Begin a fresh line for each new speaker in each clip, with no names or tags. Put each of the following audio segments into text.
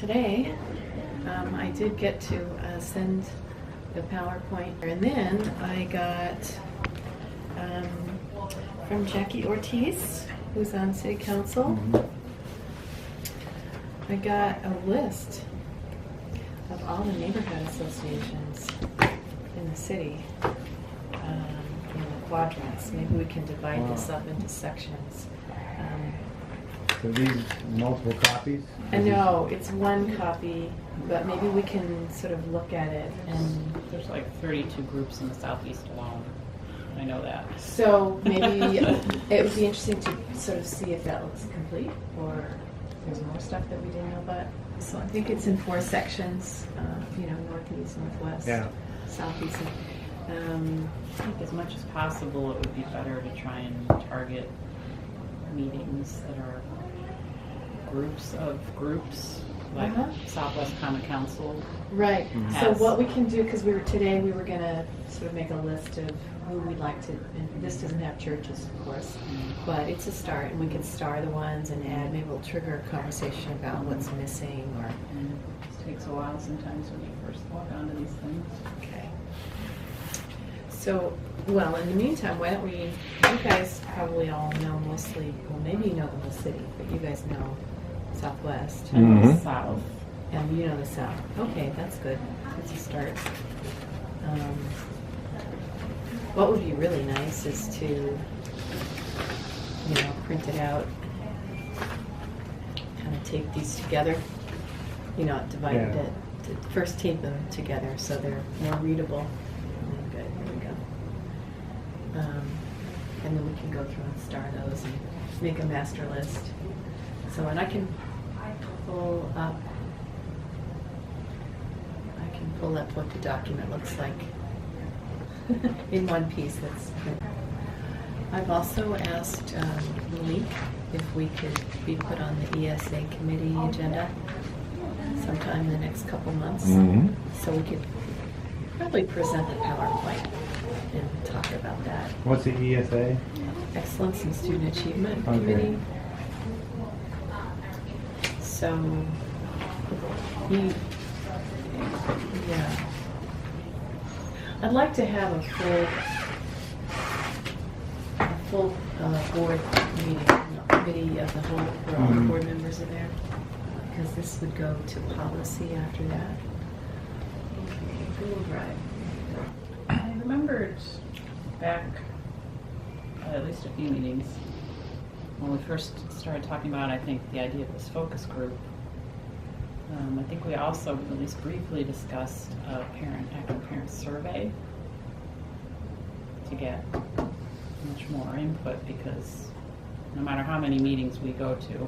today I did get to send the PowerPoint, and then I got from Jackie Ortiz, who's on City Council, I got a list of all the neighborhood associations in the city, in the quadrants. Maybe we can divide this up into sections.
So these multiple copies?
No, it's one copy, but maybe we can sort of look at it. And
there's like 32 groups in the southeast alone. I know that.
So maybe it would be interesting to sort of see if that looks complete, or there's more stuff that we didn't know about. So I think it's in 4 sections, northeast, northwest, southeast.
I think as much as possible it would be better to try and target meetings that are groups of groups, like Southwest Common Council.
Right. So what we can do, because we were going to sort of make a list of who we'd like to, and this doesn't have churches, of course, but it's a start, and we can star the ones and add, maybe we'll trigger a conversation about what's missing, or...
It takes a while sometimes when you first log onto these things.
Okay. So, well, in the meantime, why don't we, you guys probably all know mostly, well, maybe you know the whole city, but you guys know Southwest.
And the South.
And you know the South. Okay, that's good. That's a start. What would be really nice is to, print it out, kind of tape these together, divide it, to first tape them together so they're more readable. Good, here we go. And then we can go through and star those and make a master list. So, and I can pull up what the document looks like in one piece. I've also asked Malik if we could be put on the ESA committee agenda sometime in the next couple months, so we could probably present the PowerPoint and talk about that.
What's the ESA? Excellence
in Student Achievement Committee. So I'd like to have a full board meeting, committee of the whole, where all the board members are there, because this would go to policy after that. Google Drive.
I remembered back at least a few meetings when we first started talking about, I think, the idea of this focus group. I think we also at least briefly discussed a active parent survey to get much more input, because no matter how many meetings we go to,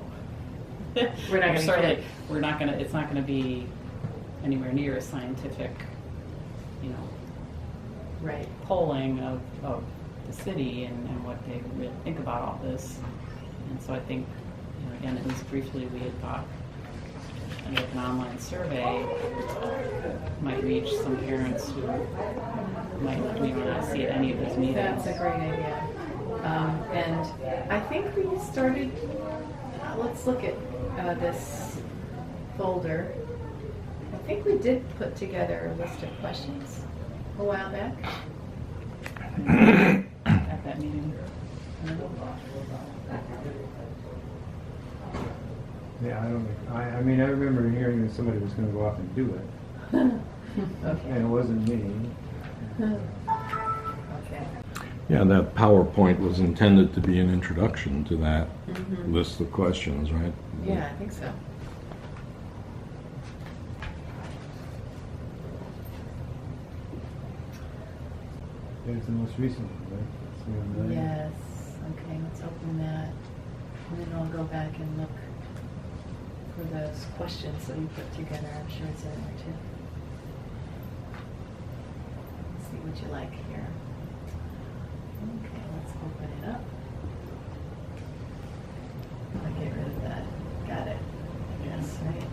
it's not going to be anywhere near a scientific, polling of the city and what they really think about all this. And so I think, again, at least briefly, we had thought an online survey might reach some parents who might not see at any of those meetings.
That's a great idea. And I think we started, let's look at this folder. I think we did put together a list of questions a while back.
At that meeting.
Yeah, I remember hearing that somebody was going to go off and do it.
Okay.
And it wasn't me.
Okay.
Yeah, that PowerPoint was intended to be an introduction to that list of questions, right?
Yeah, I think so.
It's the most recent one, right?
Yes. Okay, let's open that. And then I'll go back and look for those questions that we put together. I'm sure it's in there too. Let's see what you like here. Okay, let's open it up. I'll get rid of that. Got it. Yes, right.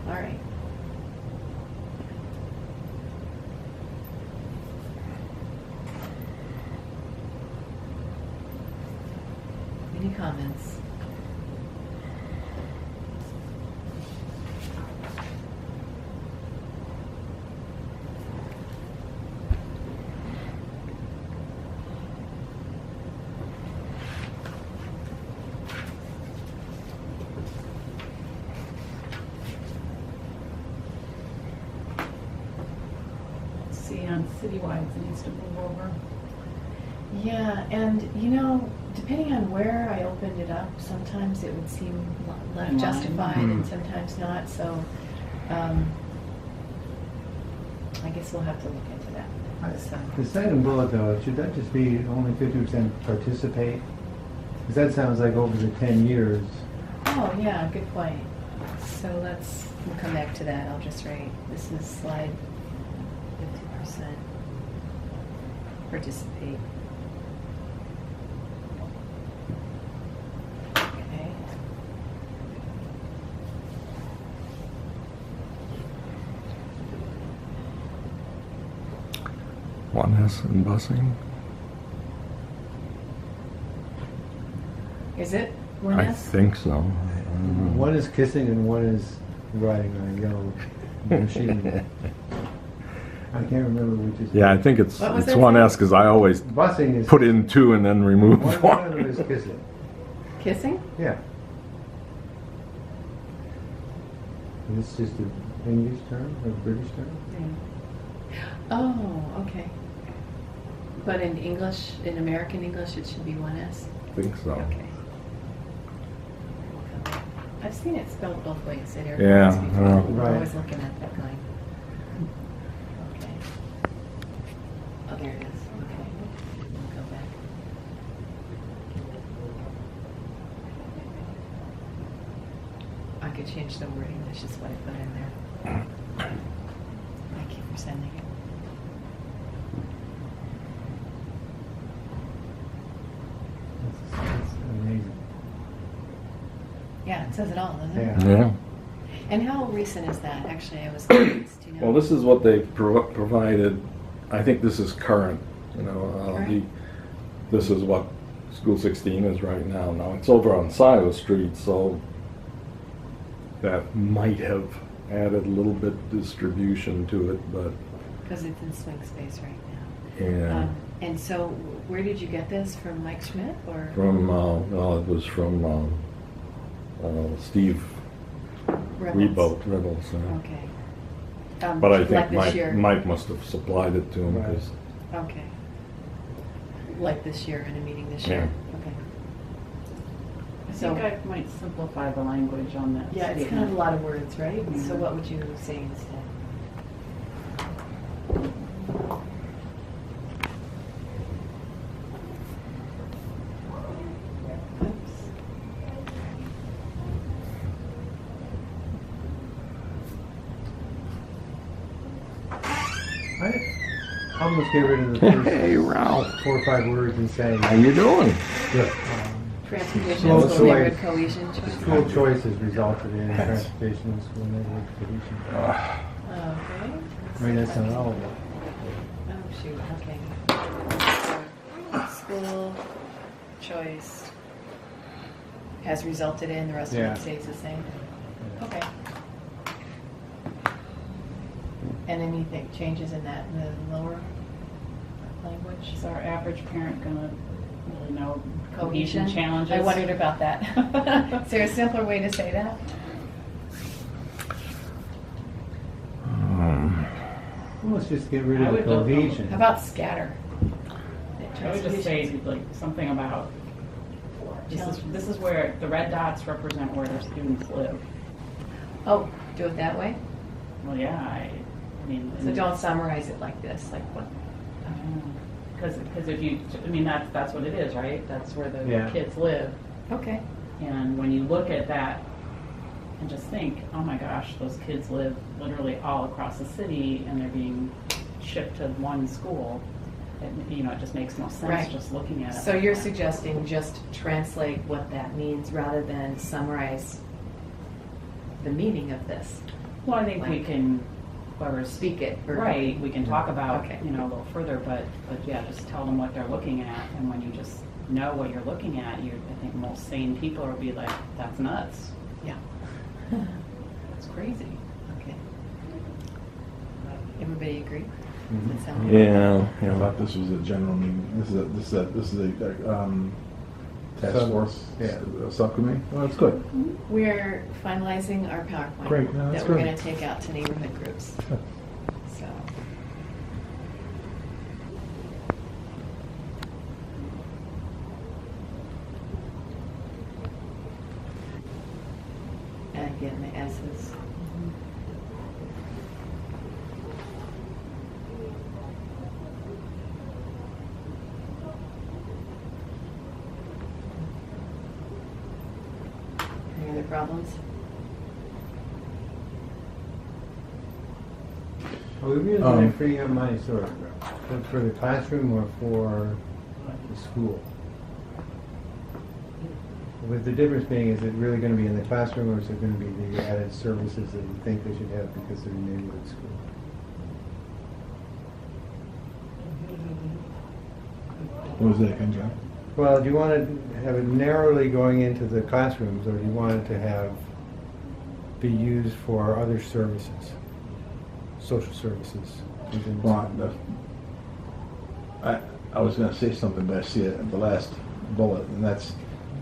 All right. comments?
See, on citywide, it needs to move over.
Yeah, and you know, depending on where I opened it up, sometimes it would seem left
In line.
justified and
Mhm.
sometimes not, so I guess we'll have to look into that. So,
The second bullet though, should that just be only 50% participate? Because that sounds like over the 10 years.
oh, yeah, good point. So we'll come back to that. I'll just write, this is slide 50% participate. Okay.
One S in busing?
Is it one
I
S?
think so.
One is kissing and one is riding on a yellow machine. I can't remember which is.
Yeah, I think it's
What was
it's
that
one
say?
S because I always
Busing is.
put in two and then remove
One of
one.
them is kissing.
Kissing?
Yeah. And it's just an English term or British term?
Oh, okay. But in English, in American English, it should be one S?
I think so.
Okay. I've seen it spelled both ways at
Yeah,
airports before.
yeah.
I'm
Right.
always looking at that going. Okay. Oh, there it is. Okay. We'll go back. I could change the wording. That's just what I put in there. Thank you for sending it.
That's amazing.
Yeah, it says it all, doesn't it?
Yeah.
Yeah.
And how recent is that? Actually, I was curious. Do you know?
Well, this is what they provided. I think this is current. You know,
Right.
this is what School 16 is right now. Now it's over on Silo Street, so that might have added a little bit distribution to it, but
Because it's in swing space right now.
yeah.
And so, where did you get this from, Mike Schmidt, or?
From well, it was from Steve
Rebels?
Rebels.
Okay.
But I
like
think
this year.
Mike must have supplied it to him
Right.
because
Okay. Like this year, in a meeting this
Yeah.
year? Okay.
I
So-
think I might simplify the language on that.
Yeah, it's kind
statement.
of a lot of words, right?
Mhm.
So what would you say instead? Oops.
I almost get rid of the first
Hey, Ralph.
4 or 5 words and say,
How you doing?
Transportation,
School
school neighborhood
choice.
cohesion choice?
school choice has resulted in transportation and school neighborhood cohesion.
Okay.
I mean, that's not all of it.
Oh, shoot, okay. School choice has resulted in, the rest of
Yeah.
it stays the same? Okay. And anything, changes in that, in the lower language?
Is our average parent gonna really know cohesion challenges?
I wondered about that. Is there a simpler way to say that?
Let's just get rid
I
of the
would look-
cohesion.
How about scatter?
I would just say like something about, this is where the red dots represent where their students live.
Oh, do it that way?
Well, yeah, I mean.
So don't summarize it like this, like what?
Because if you, I mean, that's what it is, right? That's where the
Yeah.
kids live.
Okay.
And when you look at that and just think, oh my gosh, those kids live literally all across the city and they're being shipped to one school, it just makes no sense
Right.
just looking at it.
So
like
you're
that.
suggesting just translate what that means rather than summarize the meaning of this?
Well, I think we
like-
can, whoever's
Speak it verbally.
right, we can talk about,
Okay.
you know, a little further, but yeah, just tell them what they're looking at, and when you just know what you're looking at, I think most sane people will be like, that's nuts,
Yeah.
that's crazy.
Okay. Everybody agree?
Mhm.
Does that sound good?
I thought this was a general meeting. This is a task force subcommittee. Well, that's good.
We're finalizing our PowerPoint
Great, no, that's
that we're
good.
going to take out to neighborhood groups.
Good.
So. And again, the S's. Any other problems?
Are we really going to free up money, sort of, for the classroom or for the school? With the difference being, is it really going to be in the classroom or is it going to be the added services that you think they should have because they're in neighborhood school?
What was that again, John?
Well, do you want to have it narrowly going into the classrooms, or do you want it to be used for other services, social services? within the
Well,
school?
I was going to say something, but I see it at the last bullet, and that's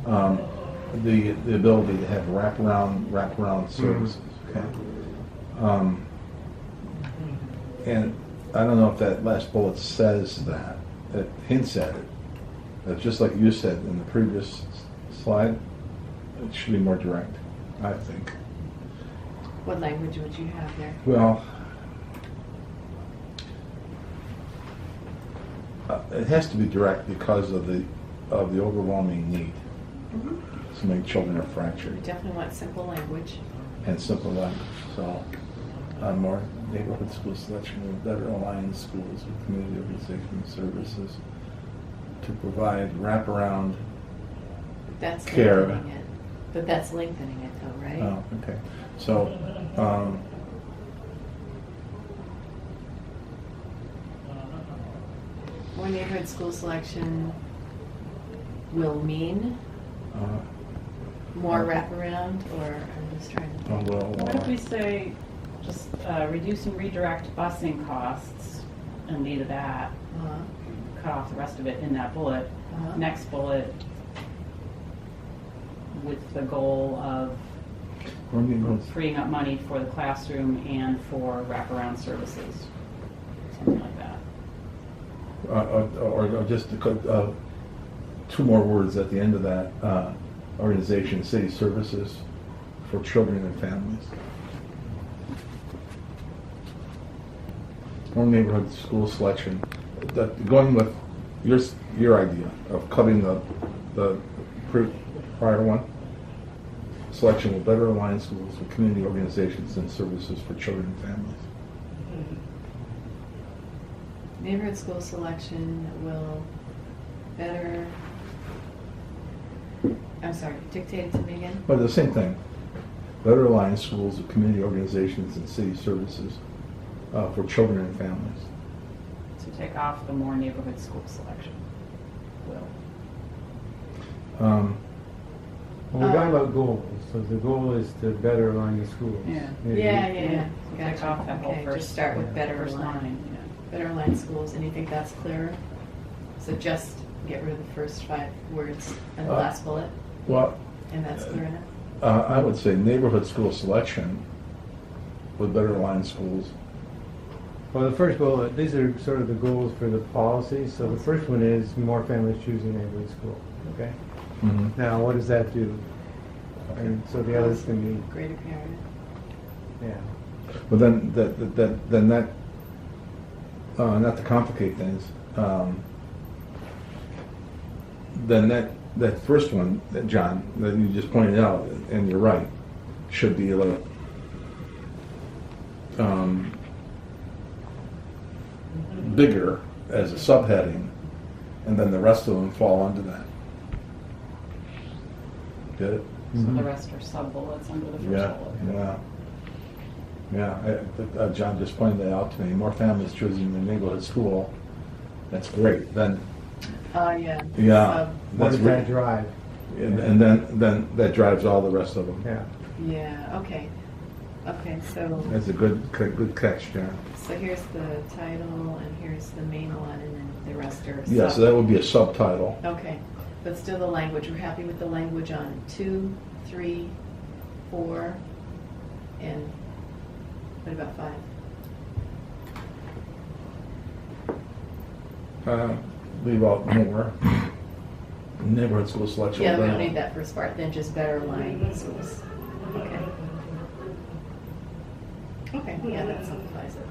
the ability to have wraparound services. Okay. And I don't know if that last bullet says that. It hints at it. But just like you said in the previous slide, it should be more direct, I think.
What language would you have there?
Well, it has to be direct because of the overwhelming need to make children are
We
fractured
definitely want simple language.
and simple language. So, more neighborhood school selection will better align schools with community organization services to provide wraparound.
That's
Care.
lengthening it. But that's lengthening it though, right?
Oh, okay. So,
More neighborhood school selection will mean more wraparound, or I'm just trying to think.
What if we say, just reduce and redirect busing costs, and leave that, cut off the rest of it in that bullet.
Uh-huh.
Next bullet, with the goal of freeing up money for the classroom and for wraparound services, something like that.
or just two more words at the end of that, organization, city services for children and families. More neighborhood school selection. Going with your idea of cutting the prior one, selection will better align schools with community organizations and services for children and families.
Neighborhood school selection will better, I'm sorry, dictate it to me again?
But the same thing, better align schools with community organizations and city services for children and families.
To take off the more neighborhood school selection. Will.
Well, we're talking about goals, so the goal is to better align the schools.
Yeah.
Yeah.
Take
Gotcha.
off that whole
Okay,
first.
just start with better
first
align.
line.
Better align schools, and you think that's clearer? So just get rid of the first 5 words and the last bullet,
Well,
and that's clear enough?
I would say neighborhood school selection would better align schools.
Well, the first bullet, these are sort of the goals for the policy. So the first one is more families choosing neighborhood school. Okay. Now, what does that do? And so the others can be,
Greater parity.
yeah.
But then that not to complicate things, then that first one, John, that you just pointed out, and you're right, should be a little bigger as a subheading, and then the rest of them fall under that. Get it?
So the rest are sub-bullets under the first
Yeah,
bullet.
yeah. John just pointed that out to me. More families choosing the neighborhood school. That's great. Then,
Yeah.
yeah,
What
that's
does that drive?
and then that drives all the rest of them.
Yeah.
Yeah, okay. Okay, so,
That's a good catch, John.
so here's the title, and here's the main one, and then the rest are
Yeah, so that would be a subtitle.
Okay, but still the language, we're happy with the language on 2, 3, 4, and what about 5?
Leave out more. Neighborhood school selection.
Yeah, we don't need that first part, then just better align schools. Okay. Okay, yeah, that simplifies it.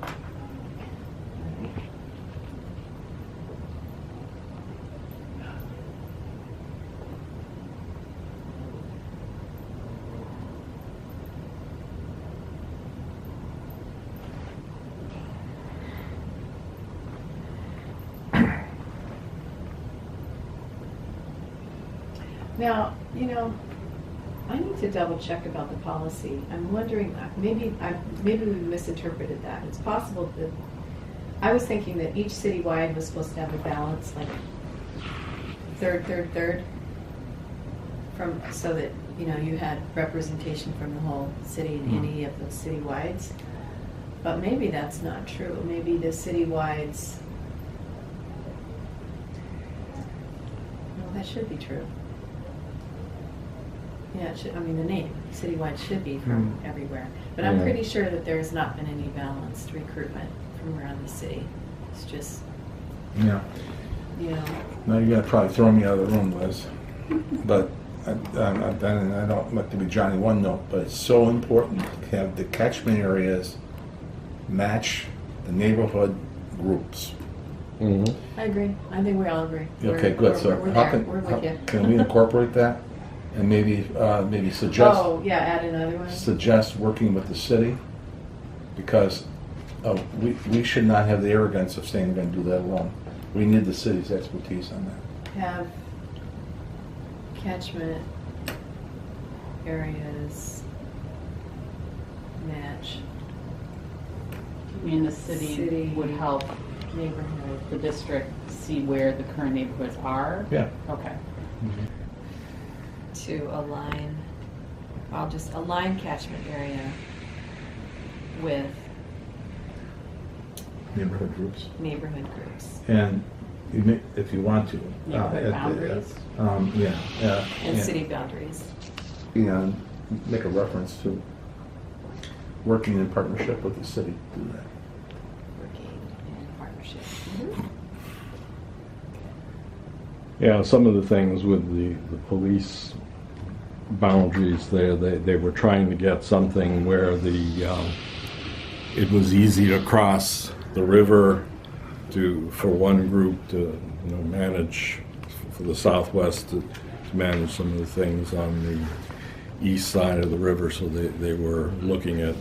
Now, I need to double check about the policy. I'm wondering, maybe we misinterpreted that. It's possible that, I was thinking that each citywide was supposed to have a balance, like third, so that, you had representation from the whole city in any of those citywides. But maybe that's not true. Maybe the citywides, no, that should be true. Yeah, it should, the name, citywide should be from everywhere. But I'm
Yeah.
pretty sure that there's not been any balanced recruitment from around the city. It's just,
Yeah. Now you're gonna probably throw me out of the room, Liz. But I don't like to be Johnny One Note, but it's so important to have the catchment areas match the neighborhood groups.
Mhm.
I agree. I think we all agree.
Okay, good. So
We're
how
there. We're with you.
can we incorporate that and maybe suggest
Oh, yeah, add another one.
suggest working with the city, because we should not have the arrogance of saying we're going to do that alone. We need the city's expertise on that.
Have catchment areas match
I mean, the city
City.
would help
neighborhood.
the district see where the current neighborhoods are?
Yeah.
Okay.
To align, I'll just align catchment area with
Neighborhood groups.
neighborhood groups
And if you want to.
Neighborhood boundaries?
and city boundaries.
And make a reference to working in partnership with the city to do that.
Working in partnership.
Yeah, some of the things with the police boundaries there, they were trying to get something where it was easy to cross the river for one group to manage, for the Southwest to manage some of the things on the east side of the river, so they were looking at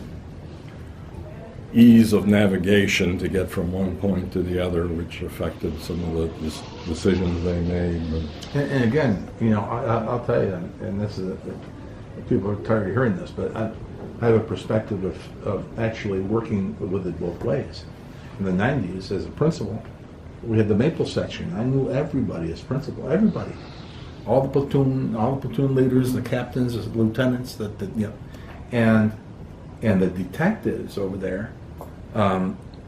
ease of navigation to get from one point to the other, which affected some of the decisions they made. But
And again, I'll tell you, and this is, people are tired of hearing this, but I have a perspective of actually working with it both ways. In the 90s, as a principal, we had the Maple section. I knew everybody as principal, everybody. All the platoon leaders, the captains, the lieutenants, and the detectives over there,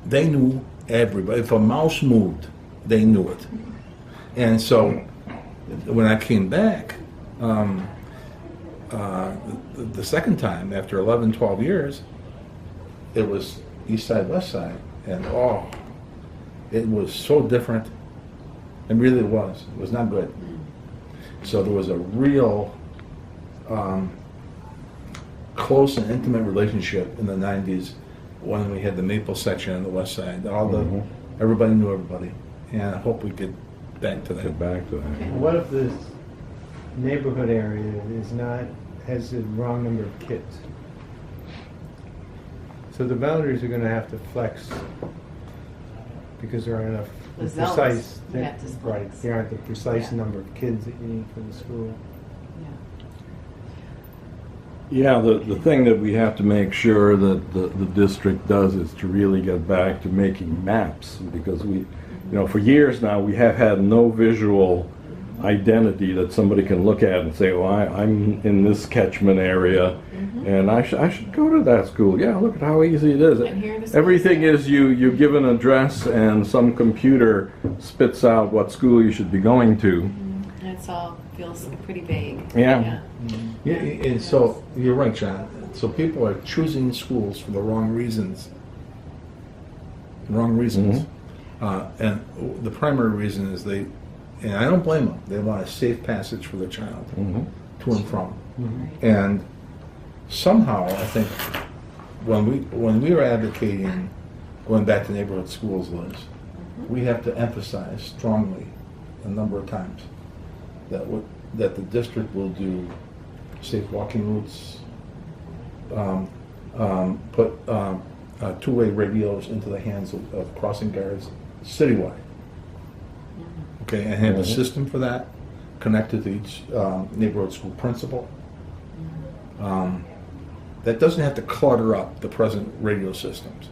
they knew everybody. If a mouse moved, they knew it. And so when I came back, the second time, after 11, 12 years, it was east side, west side. And it was so different. It really was. It was not good. So there was a real close and intimate relationship in the 90s when we had the Maple section on the west side. Everybody knew everybody. And I hope we get back to that.
get back to that.
What if this neighborhood area has the wrong number of kids? So the boundaries are going to have to flex because there aren't enough
The zones,
precise.
you have to
Right,
flex.
there aren't the precise
Yeah.
number of kids that you need for the school.
Yeah, the thing that we have to make sure that the district does is to really get back to making maps, because we, for years now, we have had no visual identity that somebody can look at and say, well, I'm in this catchment area, and I should go to that school. Yeah, look at how easy it is.
And here are the schools
Everything
there.
is you give an address and some computer spits out what school you should be going to.
And it's all feels pretty vague.
Yeah.
Yeah, and so you're right, John. So people are choosing schools for the wrong reasons. Wrong reasons. And the primary reason is and I don't blame them, they want a safe passage for their child to and from. And somehow, I think, when we were advocating going back to neighborhood schools, Liz, we have to emphasize strongly a number of times that the district will do safe walking routes, put two-way radios into the hands of crossing guards citywide. Okay, and have a system for that connected to each neighborhood school principal. That doesn't have to clutter up the present radio systems.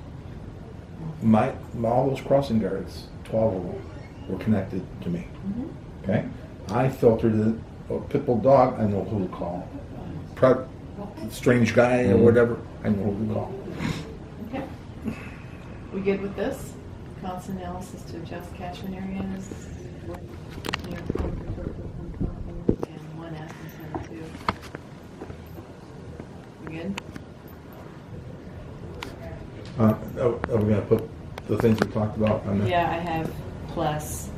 All those crossing guards, 12 of them, were connected to me. Okay, I filtered it. A pit bull dog, I know who to call. Strange guy or whatever, I know who to call.
Okay. We good with this? Cost analysis to adjust catchment areas. And 1F and 2. We good?
Are we going to put the things we talked about on there?
Yeah, I have plus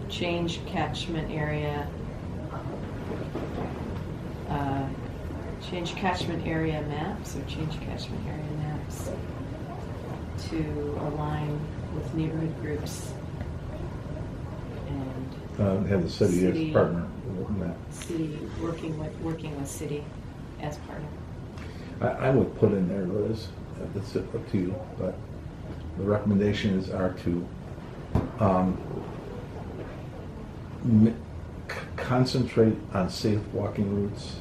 change catchment area. Change catchment area maps, or change catchment area maps to align with neighborhood groups and
Have the city as a partner in that.
city working with city as partner.
I would put in there, Liz, that's up to you, but the recommendations are to concentrate on safe walking routes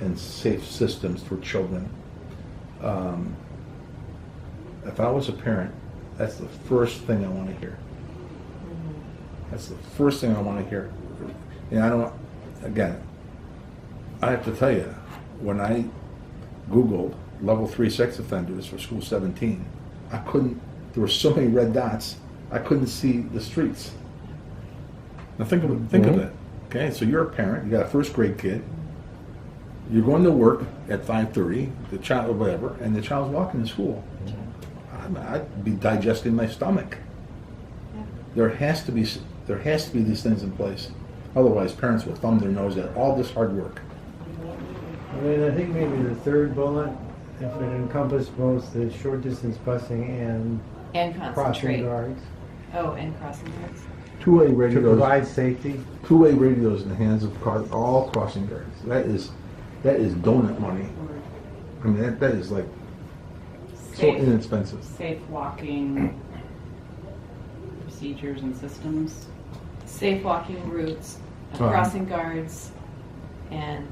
and safe systems for children. If I was a parent, that's the first thing I want to hear. That's the first thing I want to hear. And I have to tell you, when I Googled level 3 sex offenders for school 17, there were so many red dots, I couldn't see the streets. Now think of it. Okay, so you're a parent, you got a first grade kid, you're going to work at 5:30, the child or whatever, and the child's walking to school. I'd be digesting my stomach. There has to be these things in place. Otherwise, parents will thumb their nose at all this hard work.
I mean, I think maybe the third bullet, if it encompassed both the short distance busing and
And
crossing
concentrate.
guards
Oh, and crossing guards.
Two-way
to
radios.
provide safety.
Two-way radios in the hands of all crossing guards. That is donut money. I mean, that is like so
Safe-
inexpensive.
Safe walking procedures and systems.
Safe walking routes, crossing guards, and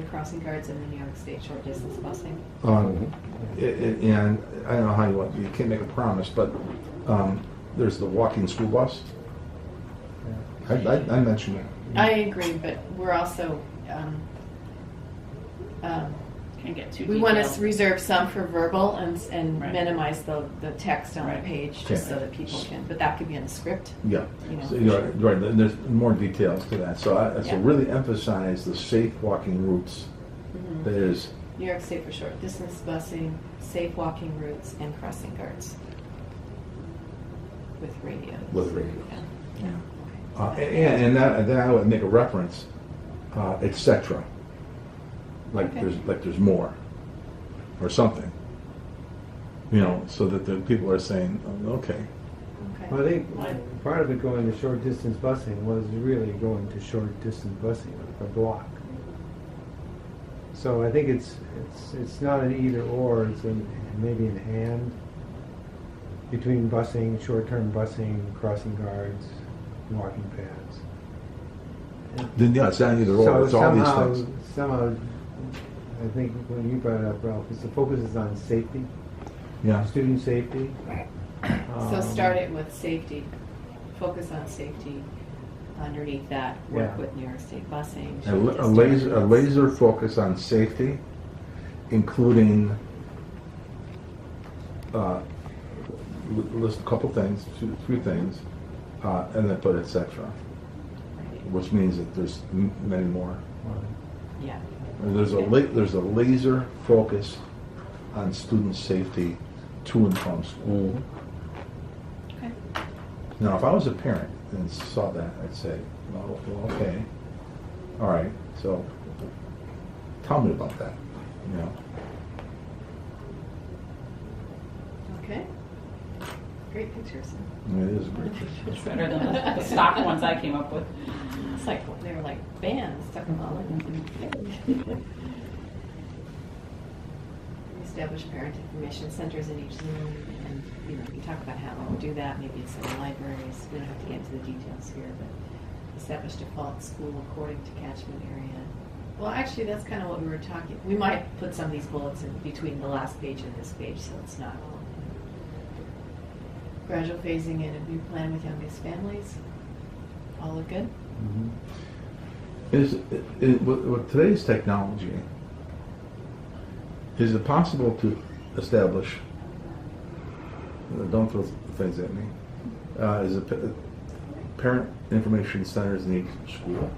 crossing guards in the New York State short distance busing.
And I don't know how you can't make a promise, but there's the walking school bus. I mentioned it.
I agree, but we're also
Can't get too
we want
detailed.
to reserve some for verbal and
Right.
minimize the text on the
Right.
page just
Okay.
so that people can. But that could be in a script.
Yeah,
You know,
so you're right. And there's more details to that. So
Yeah.
really emphasize the safe walking routes. That is,
New York State for short distance busing, safe walking routes, and crossing guards with radio.
with radio.
Yeah.
And then I would make a reference, etc. Like
Okay.
there's more, or something. So that the people are saying, oh, okay.
Okay.
Well, I think part of it going to short distance busing was really going to short distance busing, a block. So I think it's not an either or, it's maybe an and between busing, short-term busing, crossing guards, walking paths.
Then it's not either or.
So
It's all these things.
somehow I think when you brought it up, Ralph, is the focus is on safety,
Yeah.
student safety.
So start it with safety, focus on safety. Underneath that, work
Yeah.
with New York State busing.
A laser focus on safety, including, list a couple things, three things, and then put et cetera, which means that there's many more.
Yeah.
And there's a laser focus on student safety to and from school.
Okay.
Now, if I was a parent and saw that, I'd say, well, okay, all right, so tell me about that, you know.
Okay. Great pictures.
I mean, it is a great picture.
It's better than the stock ones I came up with.
It's like they were like bands stuck them all in. Establish parent information centers in each Zoom, and you talk about how we'll do that. Maybe it's in the libraries. We don't have to get into the details here, but establish default school according to catchment area. Well, actually, that's kind of what we were talking. We might put some of these bullets in between the last page and this page, so it's not all. Gradual phasing in a new plan with youngest families. All look good?
With today's technology, is it possible to establish, don't throw things at me, is it parent information centers in each school?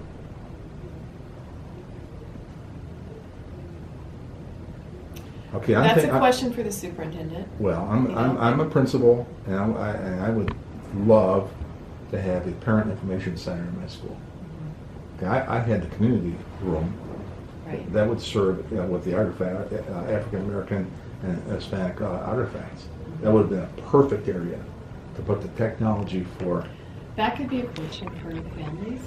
Okay,
That's a question for the superintendent.
Well, I'm a principal, and I would love to have a parent information center in my school. Okay, I had the community room.
Right.
That would serve with the artifact, African American and Hispanic artifacts. That would have been a perfect area to put the technology for.
That could be a question for the families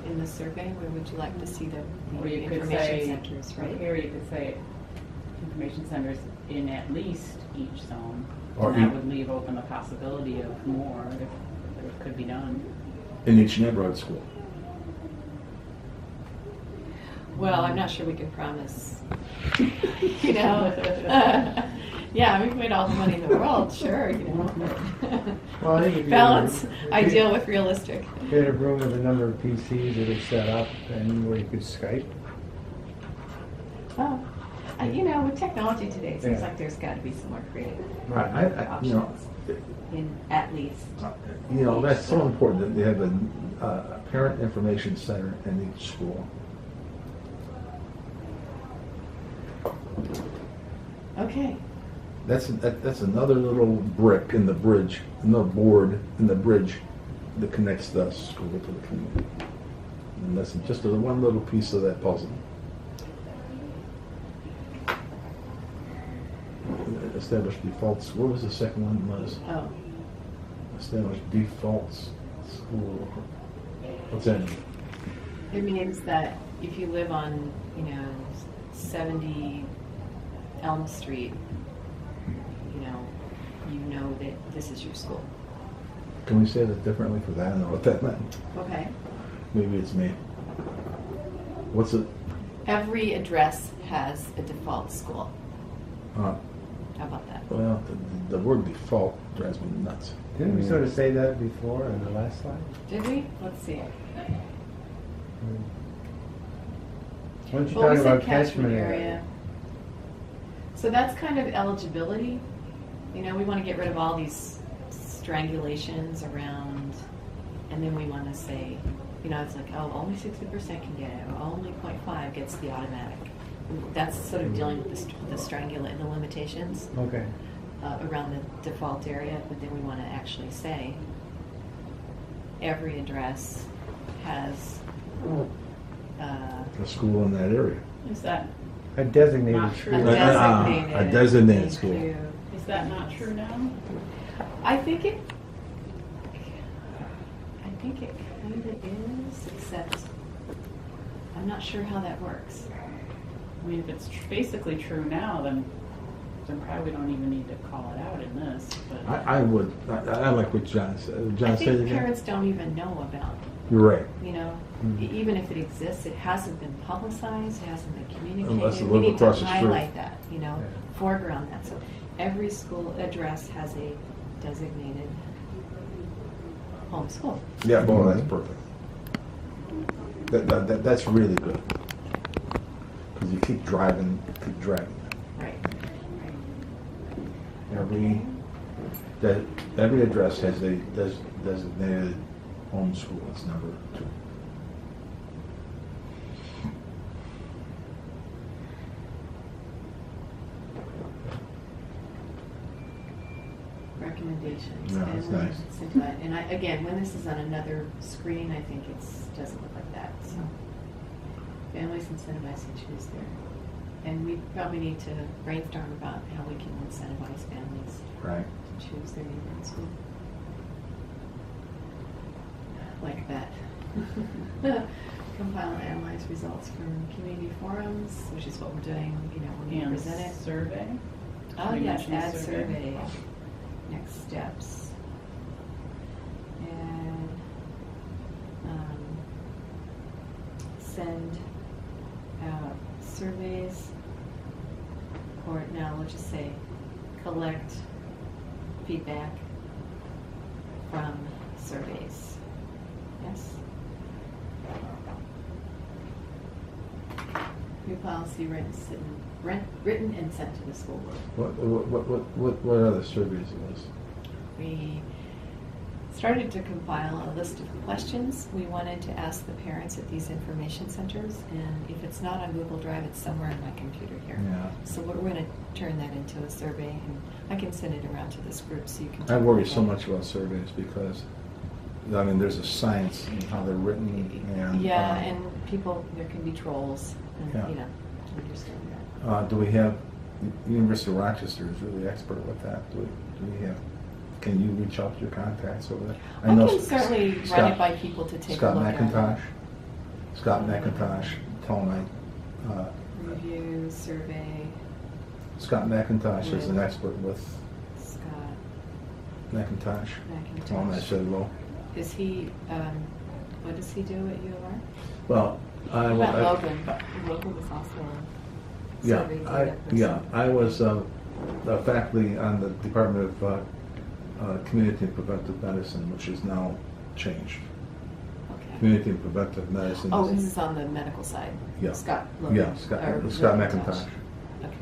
in the survey. Where would you like to see the
Or you could
information
say,
centers, right?
here you could say information centers in at least each zone.
Or
And that
each-
would leave open the possibility of more if it could be done.
In each neighborhood school.
Well, I'm not sure we can promise. Yeah, we've made all the money in the world, sure.
Well, I think if you-
Balance
if
ideal
you-
with realistic.
You had a room with a number of PCs that are set up and where you could Skype.
Oh, with technology today, it seems
Yeah.
like there's got to be some more creative
options.
in at least.
That's so important that they have a parent information center in each school.
Okay.
That's another little brick in the bridge, another board in the bridge that connects the school to the community. And that's just one little piece of that puzzle. Establish default school. What was the second one? Was
Oh,
establish default school. What's that mean?
it means that if you live on, 70 Elm Street, you know that this is your school.
Can we say that differently? Because I don't know what that meant.
Okay.
Maybe it's me. What's it?
Every address has a default school. How about that?
Well, the word default drives me nuts.
Didn't we sort of say that before in the last slide?
Did we? Let's see.
Why don't you
Well, we
talk
said
about catchment area?
So that's kind of eligibility. We want to get rid of all these strangulations around, and then we want to say, it's like, oh, only 60% can get it, or only 0.5 gets the automatic. That's sort of dealing with the limitations
Okay.
around the default area, but then we want to actually say every address has
A school in that area.
Is that
A designated
Not
school.
true.
A designated school.
Thank you.
is that not true now?
I think it kind of is, except I'm not sure how that works.
I mean, if it's basically true now, then probably we don't even need to call it out in this. But
I like what John said. John
I
said it
think
again.
parents don't even know about
You're right.
You know,
Mhm.
even if it exists, it hasn't been publicized, it hasn't been communicated.
Unless you
We
live
need to
across the street.
highlight that, you know,
Yeah.
foreground that. So every school address has a designated home school.
Yeah, well, that's perfect. That's really good. Because you keep dragging it.
Right.
Every address has a designated home school. It's number 2.
Recommendations.
Yeah, that's
Family
nice.
incentivized. And again, when this is on another screen, I think it doesn't look like that, so. Families incentivized to choose their, and we probably need to brainstorm about how we can incentivize families
Right.
to choose their neighborhood school. Like that. Compile and analyze results from community forums, which is what we're doing, you know, when we
And
present it.
survey.
Oh,
You
yes,
mentioned
add
survey.
survey. Next steps. And send out surveys, or now let's just say collect feedback from surveys. Yes? New policy written and sent to the school board.
What other surveys was?
We started to compile a list of questions we wanted to ask the parents at these information centers, and if it's not on Google Drive, it's somewhere on my computer here.
Yeah.
So we're going to turn that into a survey, and I can send it around to this group so you can.
I
take a
worry
look
so
at it.
much about surveys because, I mean, there's a science in how they're written and.
Yeah, and people, there can be trolls, and,
Yeah.
you know, understand that.
Do we have, the University of Rochester is really expert with that. Do we have, can you reach out to your contacts over there?
I
know
can certainly run
Scott-
it by people to take a
Scott
look at
McIntosh.
it.
Scott McIntosh, tell him
Review, survey,
Scott McIntosh is an
Yeah.
expert with
Scott
McIntosh.
McIntosh.
Tell him I said hello.
Is he, what does he do at U of R?
Well,
What about Logan? Logan was also a
Yeah,
survey data person.
I was a faculty on the Department of Community and Preventive Medicine, which is now changed.
Okay.
Community and Preventive Medicine.
Oh,
is-
this is on the medical side?
Yeah.
Scott Logan?
Yeah, Scott
or
McIntosh.
Okay.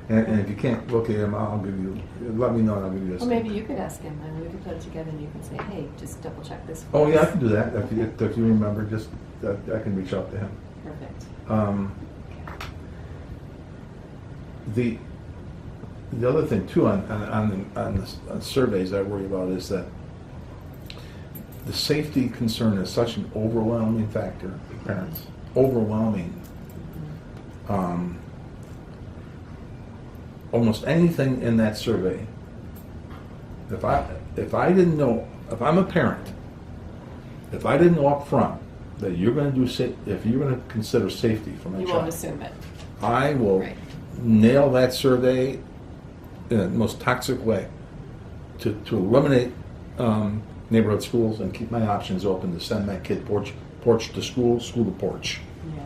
And if you can't locate him, I'll give you, let me know and I'll give you a.
Well, maybe you could ask him, and we could put it together, and you can say, hey, just double check this. for
Oh, yeah, I
us."
can do that. If you remember, just, I can reach out to him.
Perfect.
The other thing too on surveys I worry about is that the safety concern is such an overwhelming factor for parents. Overwhelming. Almost anything in that survey. If I didn't know, if I'm a parent, if I didn't know up front that you're going to do, if you're going to consider safety for my
You
child,
won't assume it.
I will
Right.
nail that survey in the most toxic way to eliminate neighborhood schools and keep my options open to send my kid porch to school, school to porch.
Yeah.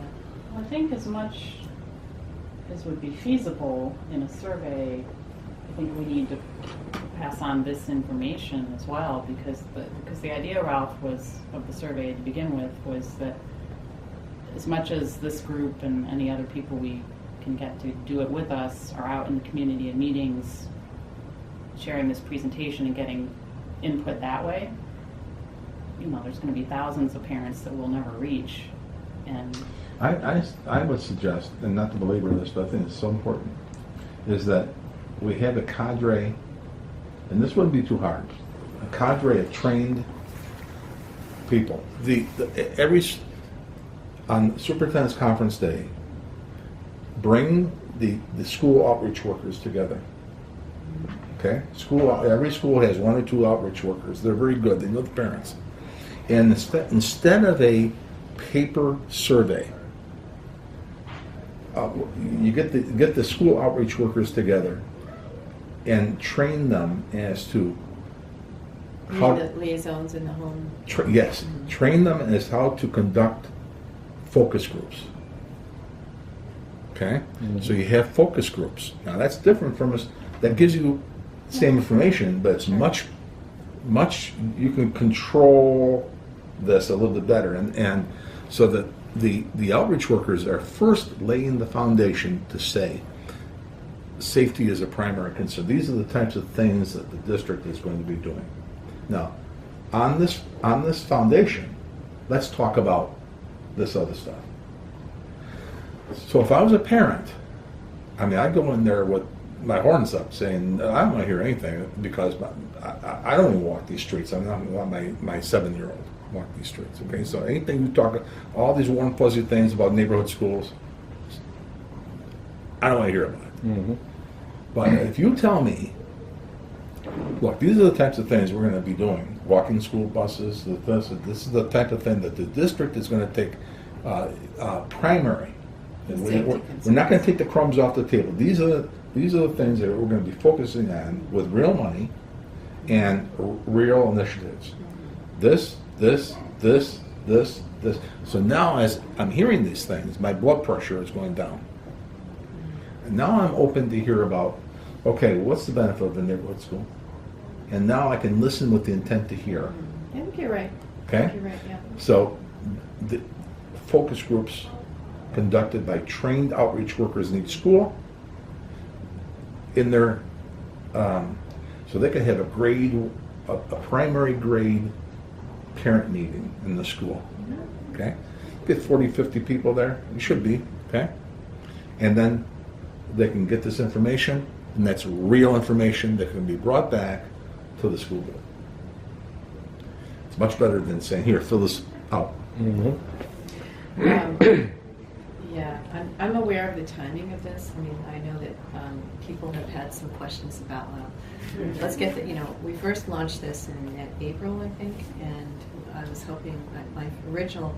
Well, I think as much as would be feasible in a survey, I think we need to pass on this information as well, because the idea, Ralph, was of the survey to begin with was that as much as this group and any other people we can get to do it with us are out in the community and meetings, sharing this presentation and getting input that way, you know, there's going to be thousands of parents that we'll never reach, and
I would suggest, and not to belabor this, but I think it's so important, is that we have a cadre, and this wouldn't be too hard, a cadre of trained people. On Superintendent's Conference Day, bring the school outreach workers together. Okay? Every school has 1 or 2 outreach workers. They're very good. They know the parents. And instead of a paper survey, you get the school outreach workers together and train them as to
You
how
mean the liaisons in the home?
yes, train them as how to conduct focus groups. Okay, so you have focus groups. Now that's different from us. That gives you same information, but it's much. You can control this a little bit better, and so that the outreach workers are first laying the foundation to say safety is a primary concern. These are the types of things that the district is going to be doing. Now, on this foundation, let's talk about this other stuff. So if I was a parent, I mean, I'd go in there with my horns up saying, I don't want to hear anything because I don't even walk these streets. I'm not going to let my 7-year-old walk these streets, okay? So anything you talk, all these warm, fuzzy things about neighborhood schools, I don't want to hear about it.
Mm-hmm.
But if you tell me, look, these are the types of things we're going to be doing, walking school buses, this is the type of thing that the district is going to take primary. And we're not going to take the crumbs off the table. These are the things that we're going to be focusing on with real money and real initiatives. This. So now as I'm hearing these things, my blood pressure is going down. And now I'm open to hear about, okay, what's the benefit of the neighborhood school? And now I can listen with the intent to hear.
I think you're right.
Okay?
I think you're right, yeah.
So the focus groups conducted by trained outreach workers in each school in their, so they can have a grade, a primary grade parent meeting in the school. Okay? Get 40, 50 people there. You should be. Okay? And then they can get this information, and that's real information that can be brought back to the school board. It's much better than saying, here, fill this out.
Mm-hmm.
Yeah, I'm aware of the timing of this. I mean, I know that people have had some questions about, let's get the, we first launched this in April, I think, and I was hoping, my original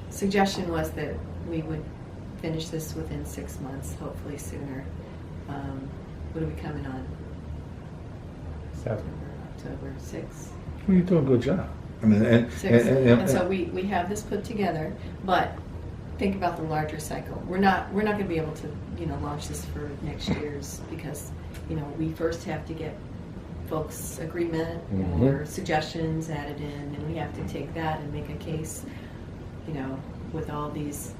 suggestion was that we would finish this within 6 months, hopefully sooner. What are we coming on?
7.
October 6th.
Well, you're doing a good job. I mean,
And so we have this put together, but think about the larger cycle. We're not going to be able to launch this for next year's because we first have to get folks' agreement or suggestions added in, and we have to take that and make a case, with all these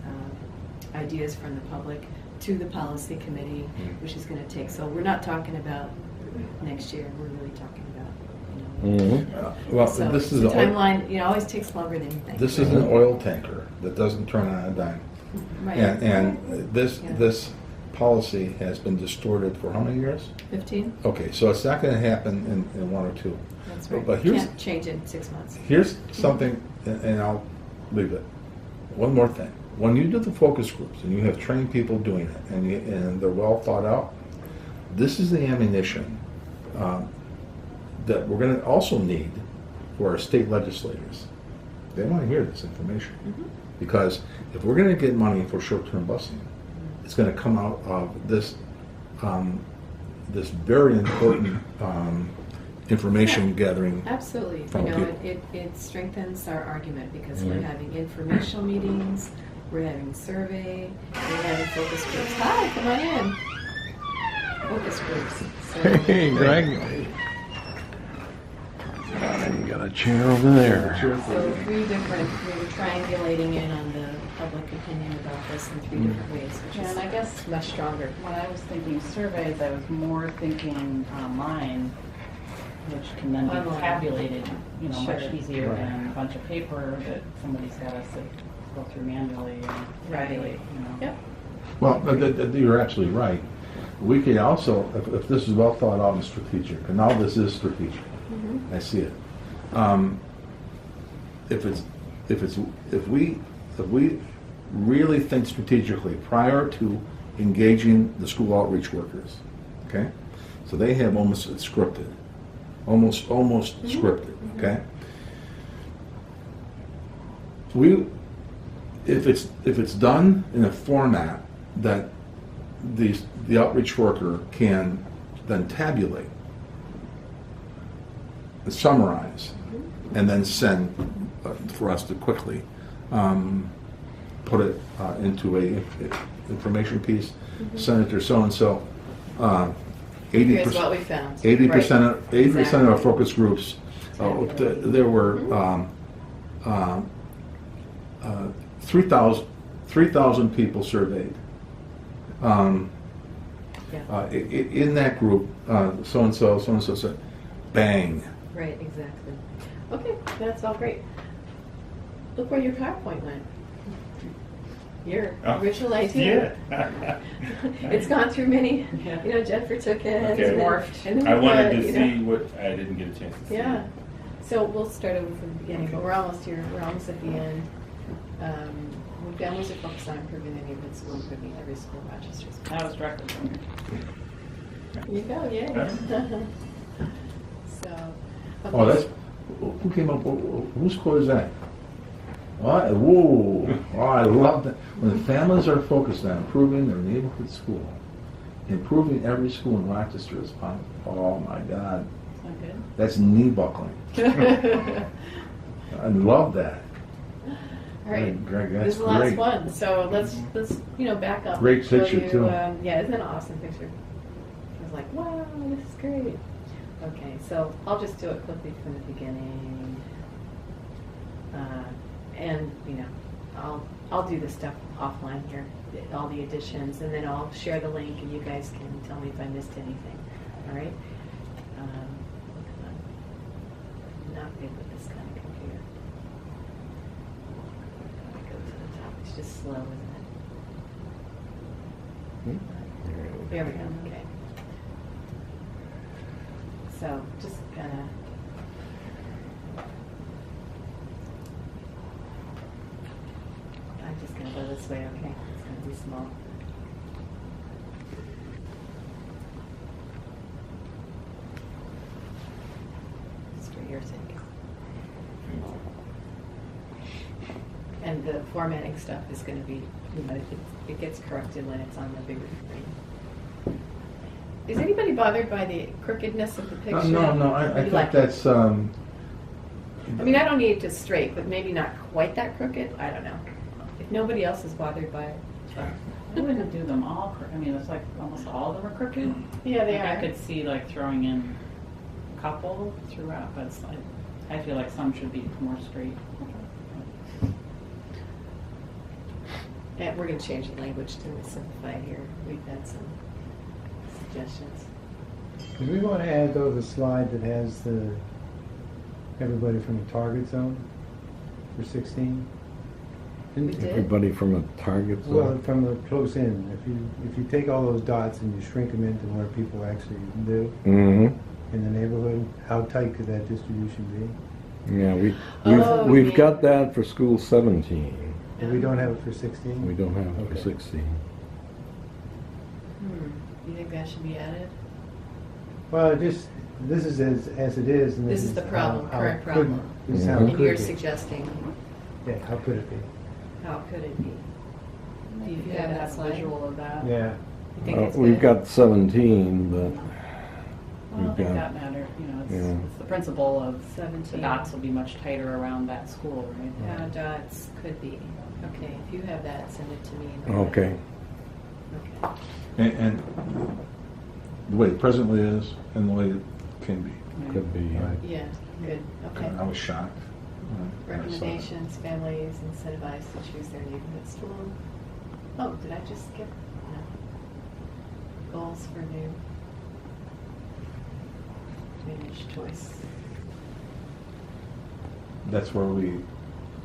ideas from the public to the policy committee, which is going to take. So we're not talking about next year. We're really talking about
well,
so
this is
the
an
timeline. Always takes longer than you think.
This is an oil tanker that doesn't turn on a dime,
Right.
and this policy has been distorted for how many years?
15.
Okay, so it's not going to happen in 1 or 2.
That's right.
But here's
Can't change it in 6 months.
here's something, and I'll leave it. One more thing. When you do the focus groups and you have trained people doing it and they're well thought out, this is the ammunition that we're going to also need for our state legislators. They want to hear this information. Because if we're going to get money for short-term busing, it's going to come out of this this very important information gathering.
Absolutely.
From people.
It strengthens our argument because we're having informational meetings, we're having survey, we're having focus groups. Hi, come on in. Focus groups. So,
Hey, Greg. You got a chair over there.
so 3 different, we were triangulating in on the public opinion about this in 3 different ways, which
Yeah,
is
and I guess
much stronger.
when I was thinking surveys, I was more thinking online, which can then be
Online.
tabulated, much
Sure.
easier
Right.
than a bunch of paper that somebody's got to go through manually and tabulate.
Yep.
Well, you're absolutely right. We can also, if this is well thought out and strategic, and now this is strategic, I see it. If we really think strategically prior to engaging the school outreach workers, okay? So they have almost scripted, almost scripted, okay? If it's done in a format that the outreach worker can then tabulate, summarize, and then send for us to quickly put it into a information piece, send it to so-and-so.
Here's what we found.
80%
Right.
of our focus groups, there were 3,000 people surveyed. In that group, so-and-so said, bang.
Right, exactly. Okay, that's all great. Look where your PowerPoint went. Your original idea.
Yeah.
It's gone through many, Jennifer took it.
Okay.
and then-
Morphed.
and then
I
we
wanted
put,
to see what, I didn't get a chance to see.
Yeah. So we'll start over from the beginning, but we're almost here. We're almost at the end. Families are focused on improving the neighborhood school, improving every school in Rochester's.
That was directly from here.
There you go, yay. So.
Oh, that's, who came up, whose quote is that? Oh, whoa, oh, I love that. When the families are focused on improving their neighborhood school, improving every school in Rochester is possible. Oh my God,
Sound good?
that's knee buckling. I love that.
All right,
Greg,
this
that's
is the last
great.
one. So let's back up.
Great
and show
picture,
you,
too.
Yeah, isn't that an awesome picture? I was like, wow, this is great. Okay, so I'll just do it quickly from the beginning, and I'll do the stuff offline here, all the additions, and then I'll share the link, and you guys can tell me if I missed anything. All right. Come on. I'm not good with this kind of computer. Go to the top. It's just slow, isn't it? There we go. Okay. So just kind of. I'm just going to go this way. Okay. It's going to be small. Just for your sake. And the formatting stuff is going to be, it gets corrected when it's on the bigger screen. Is anybody bothered by the crookedness of the picture?
No, I
You
think
like it?
that's,
I mean, I don't need it to straight, but maybe not quite that crooked. I don't know. If nobody else is bothered by it.
I wouldn't do them all, I mean, it's like almost all of them are crooked.
Yeah, they
Like,
are.
I could see like throwing in a couple throughout, but it's like, I feel like some should be more straight.
And we're going to change the language to simplify here. We've had some suggestions.
Do we want to add though the slide that has everybody from the target zone for 16?
We did.
Everybody from a target
Well,
zone?
from the close in, if you take all those dots and you shrink them into where people actually live
Mm-hmm.
in the neighborhood, how tight could that distribution
Yeah,
Oh,
we've
yeah.
got that for school 17.
be? But we don't have it for 16?
We don't have it for
Okay.
16.
You think that should be added?
Well, this is as it is. And
This is the problem,
how
current
it could-
problem.
This is how it
And
could
you're
be.
suggesting,
Yeah, how could it be?
how could it be? Do you
Yeah,
have that
that's
slide?
visual of that.
Yeah.
You think it's
We've
good?
got 17, but
Well, I don't think
got-
that matter,
Yeah.
it's the principle of
17.
the dots will be much tighter around that school, right?
How dots could be. Okay, if you have that, send it to me.
okay.
Okay.
and the way it presently is and the way it can be.
Could be.
Right.
Yeah, good, okay.
I was shocked. when I saw that.
Recommendations, families incentivized to choose their neighborhood school. Oh, did I just skip? No. Goals for new image choice.
That's where we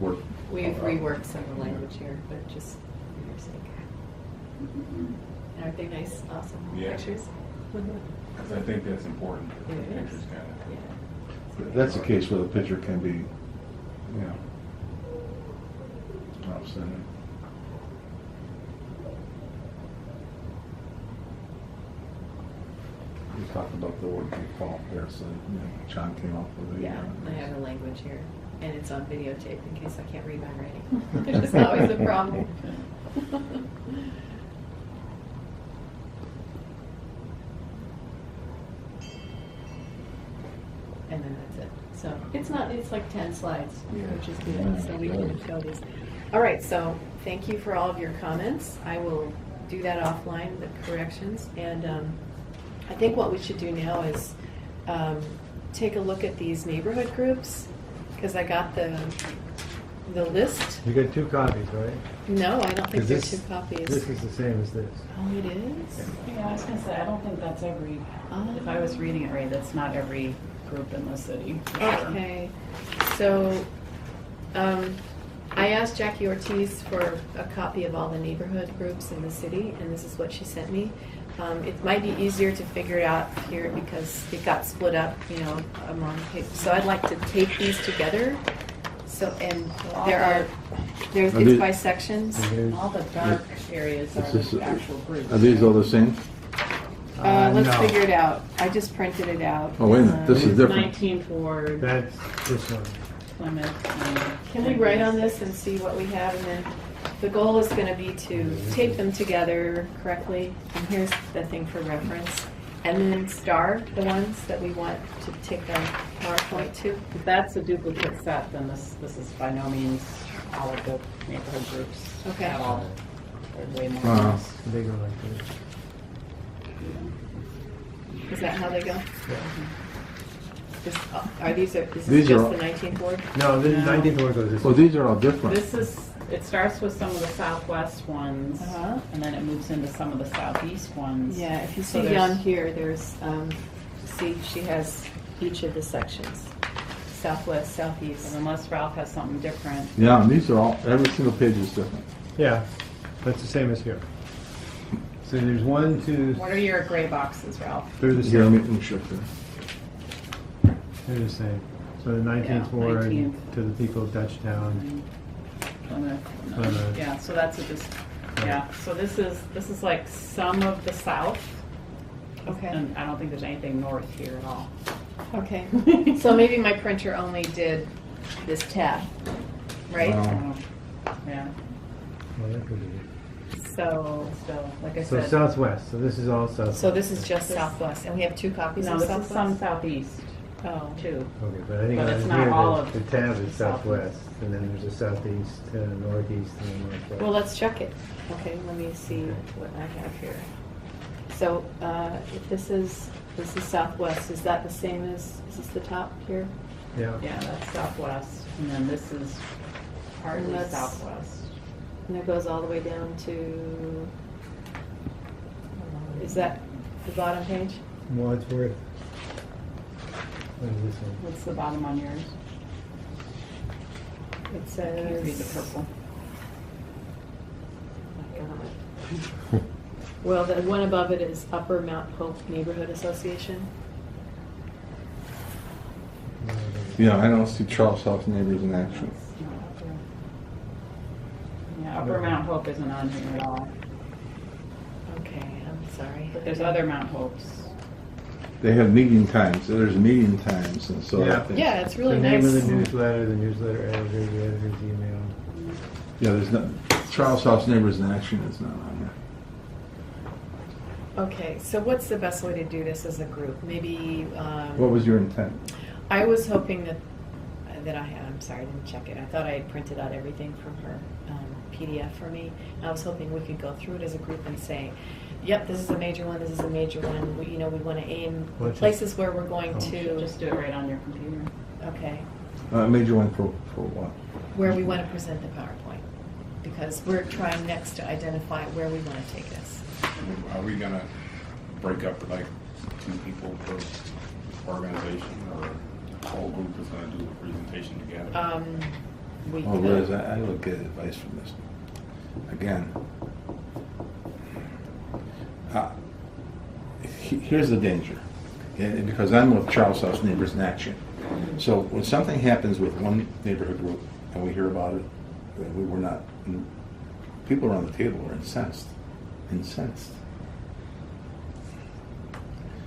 work.
We've reworked some of the language here, but just for your sake. Aren't they nice, awesome
Yeah.
pictures?
Because I think that's important.
It is.
Pictures kind of.
Yeah.
That's a case where the picture can be, outstanding. We talked about the word default there, so John came up with it.
Yeah, I have the language here, and it's on videotape in case I can't read my writing. Which is always a problem. and then that's it. So it's not, it's like 10 slides, which is good, so we can show these. All right, so thank you for all of your comments. I will do that offline, the corrections, and I think what we should do now is take a look at these neighborhood groups, because I got the list.
You got 2 copies, right?
No, I don't think
'Cause
there's
this-
2 copies.
This is the same as this.
Oh, it is?
Yeah, I was gonna say, I don't think that's every, if I was reading it right, that's not every group in the city. for sure.
Okay, so, I asked Jackie Ortiz for a copy of all the neighborhood groups in the city, and this is what she sent me. It might be easier to figure it out here because it got split up, you know, among people. So I'd like to tape these together. So, and there's, it's by sections.
And
All the dark areas are
Is this-
the actual groups.
Are these all the same?
Let's
no.
figure it out. I just printed it out.
Oh, wait a minute, this is different.
19th Ward,
That's this one.
Plymouth. and
Can we write on this and see what we have, and then the goal is going to be to tape them together correctly, and here's the thing for reference, and then star the ones that we want to take the PowerPoint to.
If that's a duplicate set, then this is by no means all of the neighborhood groups.
Okay.
At all. There's way more.
Uh-huh.
than this.
They go like this.
Is that how they go?
Yeah.
Is this
These
just
are-
the 19th ward?
No, the
No.
19th one goes this
Well,
way.
these are all different.
This is, it starts with some of the southwest ones,
Uh-huh.
and then it moves into some of the southeast ones.
Yeah, if you
So
see
there's-
down here, there's, see, she has each of the sections, southwest, southeast.
And unless Ralph has something different.
Yeah, and these are all, every single page is different.
Yeah, that's the same as here. So there's 1, 2,
What are your gray boxes, Ralph?
they're the
Here, let
same.
me show you.
They're the same. So the 19th
Yeah,
ward
19th.
to the people of Dutchtown.
Plymouth.
Plymouth.
Yeah, so that's a just, yeah, so this is like some of the south,
Okay,
and I don't think there's anything north here at all.
okay. So maybe my printer only did this tab, right?
Wow.
Yeah,
Well, that could be
so still, like I
it. So
said.
southwest, so this is all southwest.
So this is just southwest, and we have 2 copies
No,
of
this is
southwest?
some southeast,
Oh,
too.
Okay, but I think
But
on
it's not
here,
all of
the tab is
southwest.
southwest, and then there's a southeast, northeast, and then northwest.
well, let's check it. Okay, let me see what I have here. So, if this is southwest, is that the same as, is this the top here?
Yeah.
Yeah, that's southwest, and then this is partly
And that's-
southwest.
And it goes all the way down to, is that the bottom page?
Wadsworth. What is this one?
What's the bottom on yours?
It
Can you read the
says.
purple?
Well, the one above it is Upper Mount Hope Neighborhood Association.
Yeah, I don't see Charles House Neighbors in action.
Yeah, Upper Mount Hope isn't on here at all,
Okay, I'm sorry.
but there's other Mount Hopes.
They have meeting times, there's meeting times, and so I
Yeah.
think.
Yeah, it's really
The name of
nice.
the newsletter editor, the editor's email.
Yeah, there's not, Charles House Neighbors in action is not on here.
Okay, so what's the best way to do this as a group? Maybe,
What was your intent?
I was hoping that I'm sorry, I didn't check it. I thought I had printed out everything from her PDF for me. I was hoping we could go through it as a group and say, yep, this is a major one, this is a major one. We want to aim the
What's it?
places where we're going to,
Just do it right on your computer.
okay,
Major one for what?
where we want to present the PowerPoint. Because we're trying next to identify where we want to take this.
Are we gonna break up like 2 people per organization, or the whole group is gonna do a presentation together?
We
Oh,
could-
Liz, I would get advice from this. Again, here's the danger, and because I'm with Charles House Neighbors in Action. So when something happens with one neighborhood group and we hear about it, we were not, people around the table are incensed.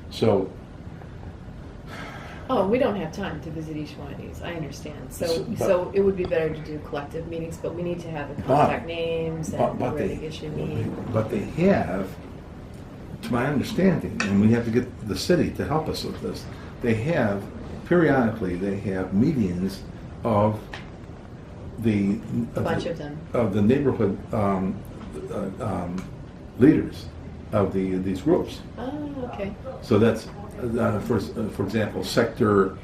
So,
Oh, we don't have time to visit each one of these, I understand.
So-
So it would be better to do collective meetings, but we need to have the contact names and where they should meet.
but they have, to my understanding, and we have to get the city to help us with this, they have periodically they have meetings of the
A bunch of them.
of the neighborhood leaders of these groups.
Oh, okay.
So that's for example, sector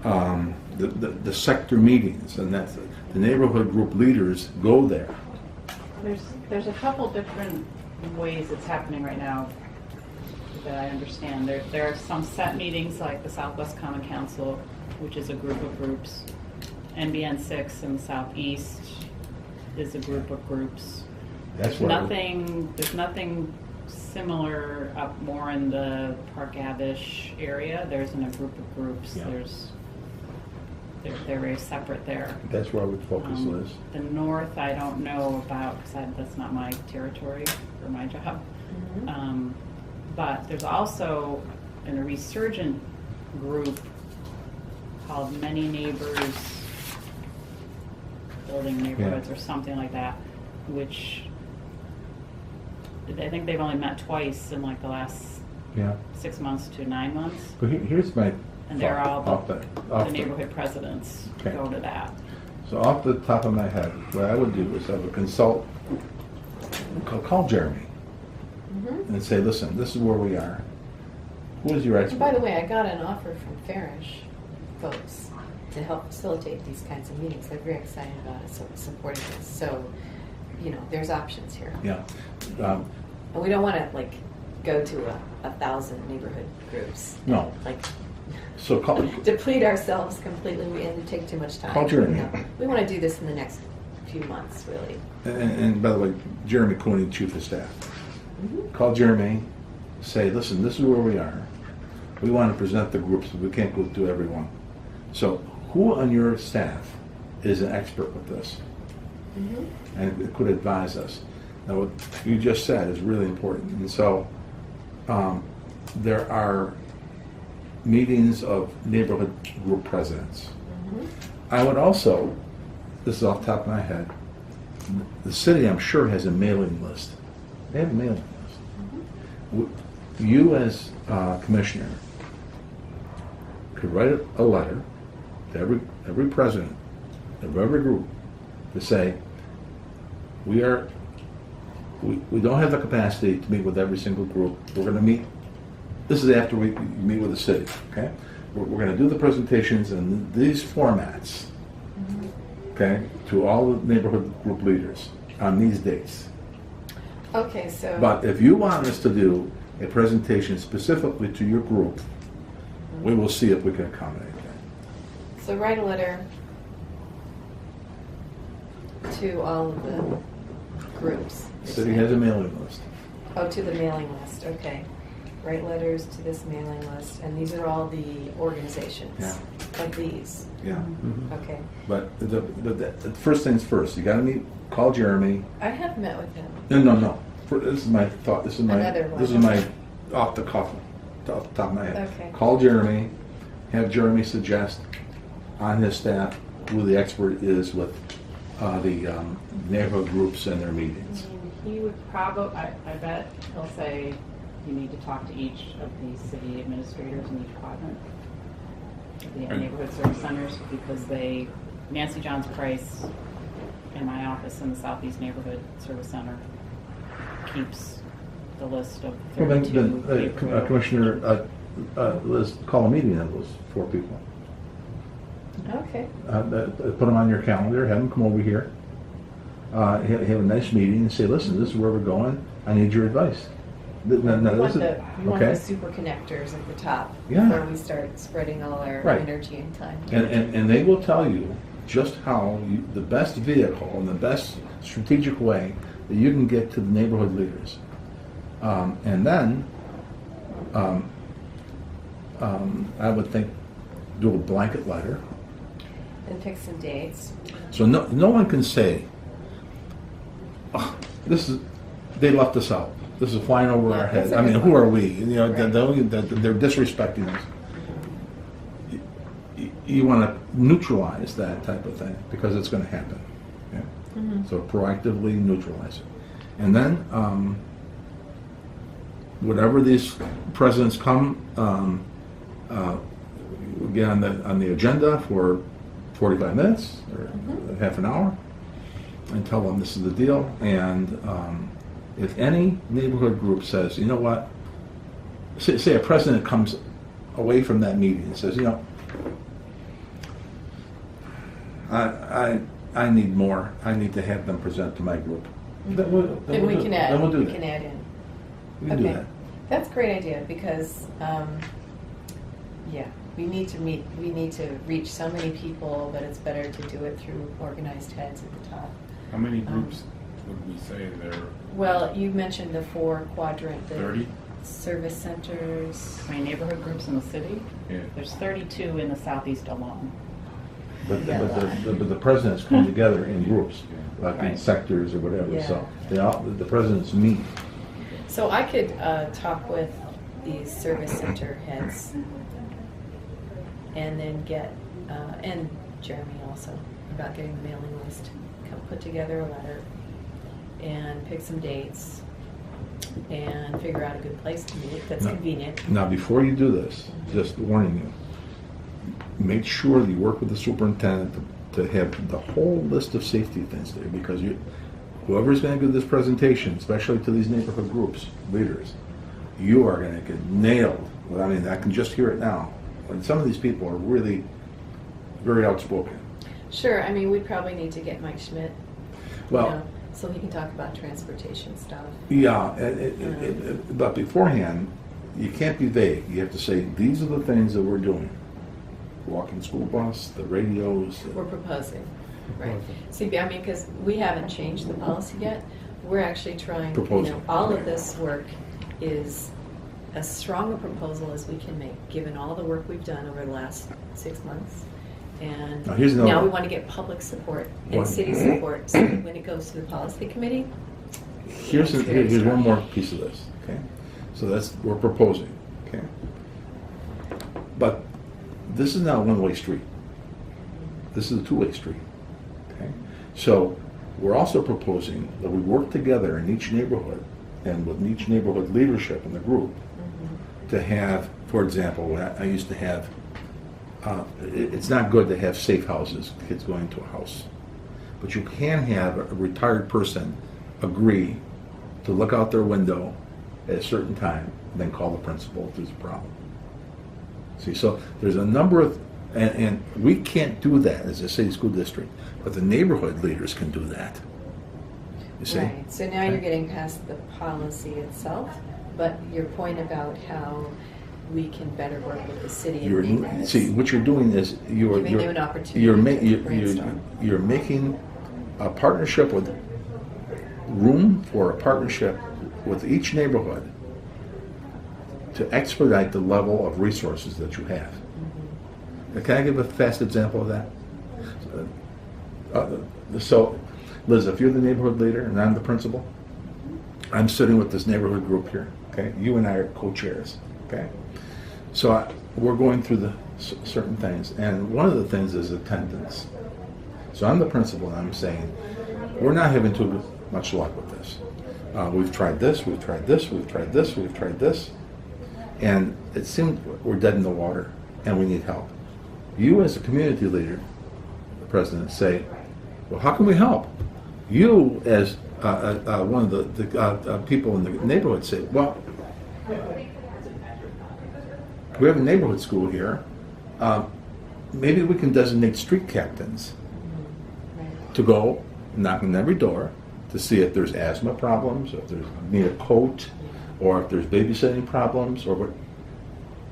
the sector meetings, and that's the neighborhood group leaders go there.
There's a couple different ways it's happening right now that I understand. There are some set meetings like the Southwest Common Council, which is a group of groups. NBN 6 in the Southeast is a group of groups.
That's
There's nothing similar up more in the Park Avish area. There isn't a group of groups.
Yeah.
They're very separate there.
That's where I would focus, Liz.
The north, I don't know about because that's not my territory or my job.
Mm-hmm.
But there's also a resurgent group called Many Neighbors Building Neighborhoods or something like that, which I think they've only met twice in like the last 6 months to 9 months.
But here's my
And they're all
off
the neighborhood presidents
Okay.
go to that.
So off the top of my head, what I would do is I would consult, call Jeremy,
Mm-hmm.
and say, listen, this is where we are. Who is your expert?
And by the way, I got an offer from Farish folks to help facilitate these kinds of meetings. They're very excited about it, so supporting this. So, there's options here.
Yeah.
And we don't want to go to 1,000 neighborhood groups.
No. So call,
Deplete ourselves completely and it'd take too much time.
Call Jeremy.
We want to do this in the next few months, really.
and by the way, Jeremy Cooney, Chief of Staff.
Mm-hmm.
Call Jeremy, say, listen, this is where we are. We want to present the groups, but we can't go to everyone. So who on your staff is an expert with this?
Mm-hmm.
And it could advise us. Now, what you just said is really important. And so there are meetings of neighborhood group presidents.
Mm-hmm.
I would also, this is off the top of my head, the city, I'm sure, has a mailing list. They have a mailing list. You as commissioner could write a letter to every president of every group to say, we don't have the capacity to meet with every single group. We're going to meet. This is after we meet with the city. Okay, we're going to do the presentations in these formats. Okay, to all the neighborhood group leaders on these dates.
Okay, so.
But if you want us to do a presentation specifically to your group, we will see if we can accommodate that.
So write a letter to all of the groups.
The city has a mailing list.
Oh, to the mailing list, okay. Write letters to this mailing list, and these are all the organizations.
Yeah.
Like these,
Yeah.
okay.
But the first things first, you got to meet. Call Jeremy.
I have met with him.
No. This is my thought. This is my.
Another one.
This is my off the top of my head.
Okay.
Call Jeremy. Have Jeremy suggest on his staff who the expert is with the neighborhood groups and their meetings.
He would probably, I bet he'll say, you need to talk to each of the city administrators in each quadrant, the neighborhood service centers, because Nancy Johns Price in my office in the Southeast Neighborhood Service Center keeps the list of 32 neighborhood
Commissioner, let's call a meeting of those 4 people.
Okay.
Put them on your calendar, have them come over here, have a nice meeting and say, listen, this is where we're going, I need your advice.
We want the
okay.
super connectors at the top
Yeah.
before we start spreading all our
Right.
energy and time.
And they will tell you just how the best vehicle and the best strategic way that you can get to the neighborhood leaders. And then I would think do a blanket letter.
And pick some dates.
So no one can say, oh, they left us out. This is flying over
Yeah,
our heads.
that's a
I mean,
good
who
point.
are we?
Right.
They're disrespecting us. You want to neutralize that type of thing because it's going to happen. Yeah?
Mm-hmm.
So proactively neutralize it. And then whatever these presidents come, get on the agenda for 45 minutes or half an hour and tell them this is the deal. And if any neighborhood group says, you know what, say a president comes away from that meeting and says, you know, I need more. I need to have them present to my group.
Then we can add.
Then we'll do
we
that.
can add in.
We can do
Okay.
that.
That's a great idea because, yeah, we need to meet. We need to reach so many people, but it's better to do it through organized heads at the top.
How many groups would we say there?
Well, you mentioned the 4 quadrant, the
30?
service centers.
I mean, neighborhood groups in the city,
Yeah.
there's 32 in the southeast alone.
But the presidents come together in groups, like in
Right.
sectors or whatever.
Yeah.
So the presidents meet.
So I could talk with these service center heads and then get, and Jeremy also, about getting the mailing list, put together a letter and pick some dates and figure out a good place to meet that's
No.
convenient.
Now, before you do this, just warning you, make sure that you work with the superintendent to have the whole list of safety things there, because whoever's going to give this presentation, especially to these neighborhood groups, leaders, you are going to get nailed. Well, I mean, I can just hear it now. And some of these people are really very outspoken.
Sure, I mean, we probably need to get Mike Schmidt,
Well,
so he can talk about transportation stuff.
yeah, but beforehand, you can't be vague. You have to say, these are the things that we're doing. Walking school bus, the radios.
We're proposing, right? See, I mean, because we haven't changed the policy yet. We're actually trying,
Proposing.
all of this work is as strong a proposal as we can make, given all the work we've done over the last 6 months. And
Now, here's another
now we
one.
want to get public support
One.
and city support, so that when it goes to the policy committee.
Here's one more piece of this, okay? So we're proposing, okay? But this is not a one-way street. This is a two-way street, okay? So we're also proposing that we work together in each neighborhood and with each neighborhood leadership in the group to have, for example, when I used to have, it's not good to have safe houses, kids going to a house. But you can have a retired person agree to look out their window at a certain time, and then call the principal if there's a problem. See, so there's a number of, and we can't do that as a city school district, but the neighborhood leaders can do that. You see?
Right, so now you're getting past the policy itself, but your point about how we can better work with the city and neighborhoods.
See, what you're doing is
Giving them an opportunity to brainstorm.
you're making a partnership with room for a partnership with each neighborhood to expedite the level of resources that you have. Can I give a fast example of that? So, Liz, if you're the neighborhood leader and I'm the principal, I'm sitting with this neighborhood group here, okay? You and I are co-chairs, okay? So we're going through the certain things, and one of the things is attendance. So I'm the principal, and I'm saying, we're not having too much luck with this. We've tried this, we've tried this, we've tried this, we've tried this, and it seems we're dead in the water, and we need help. You, as a community leader, the president, say, well, how can we help? You, as one of the people in the neighborhood, say, well, we have a neighborhood school here. Maybe we can designate street captains to go knock on every door to see if there's asthma problems, if there's need a coat, or if there's babysitting problems, or what.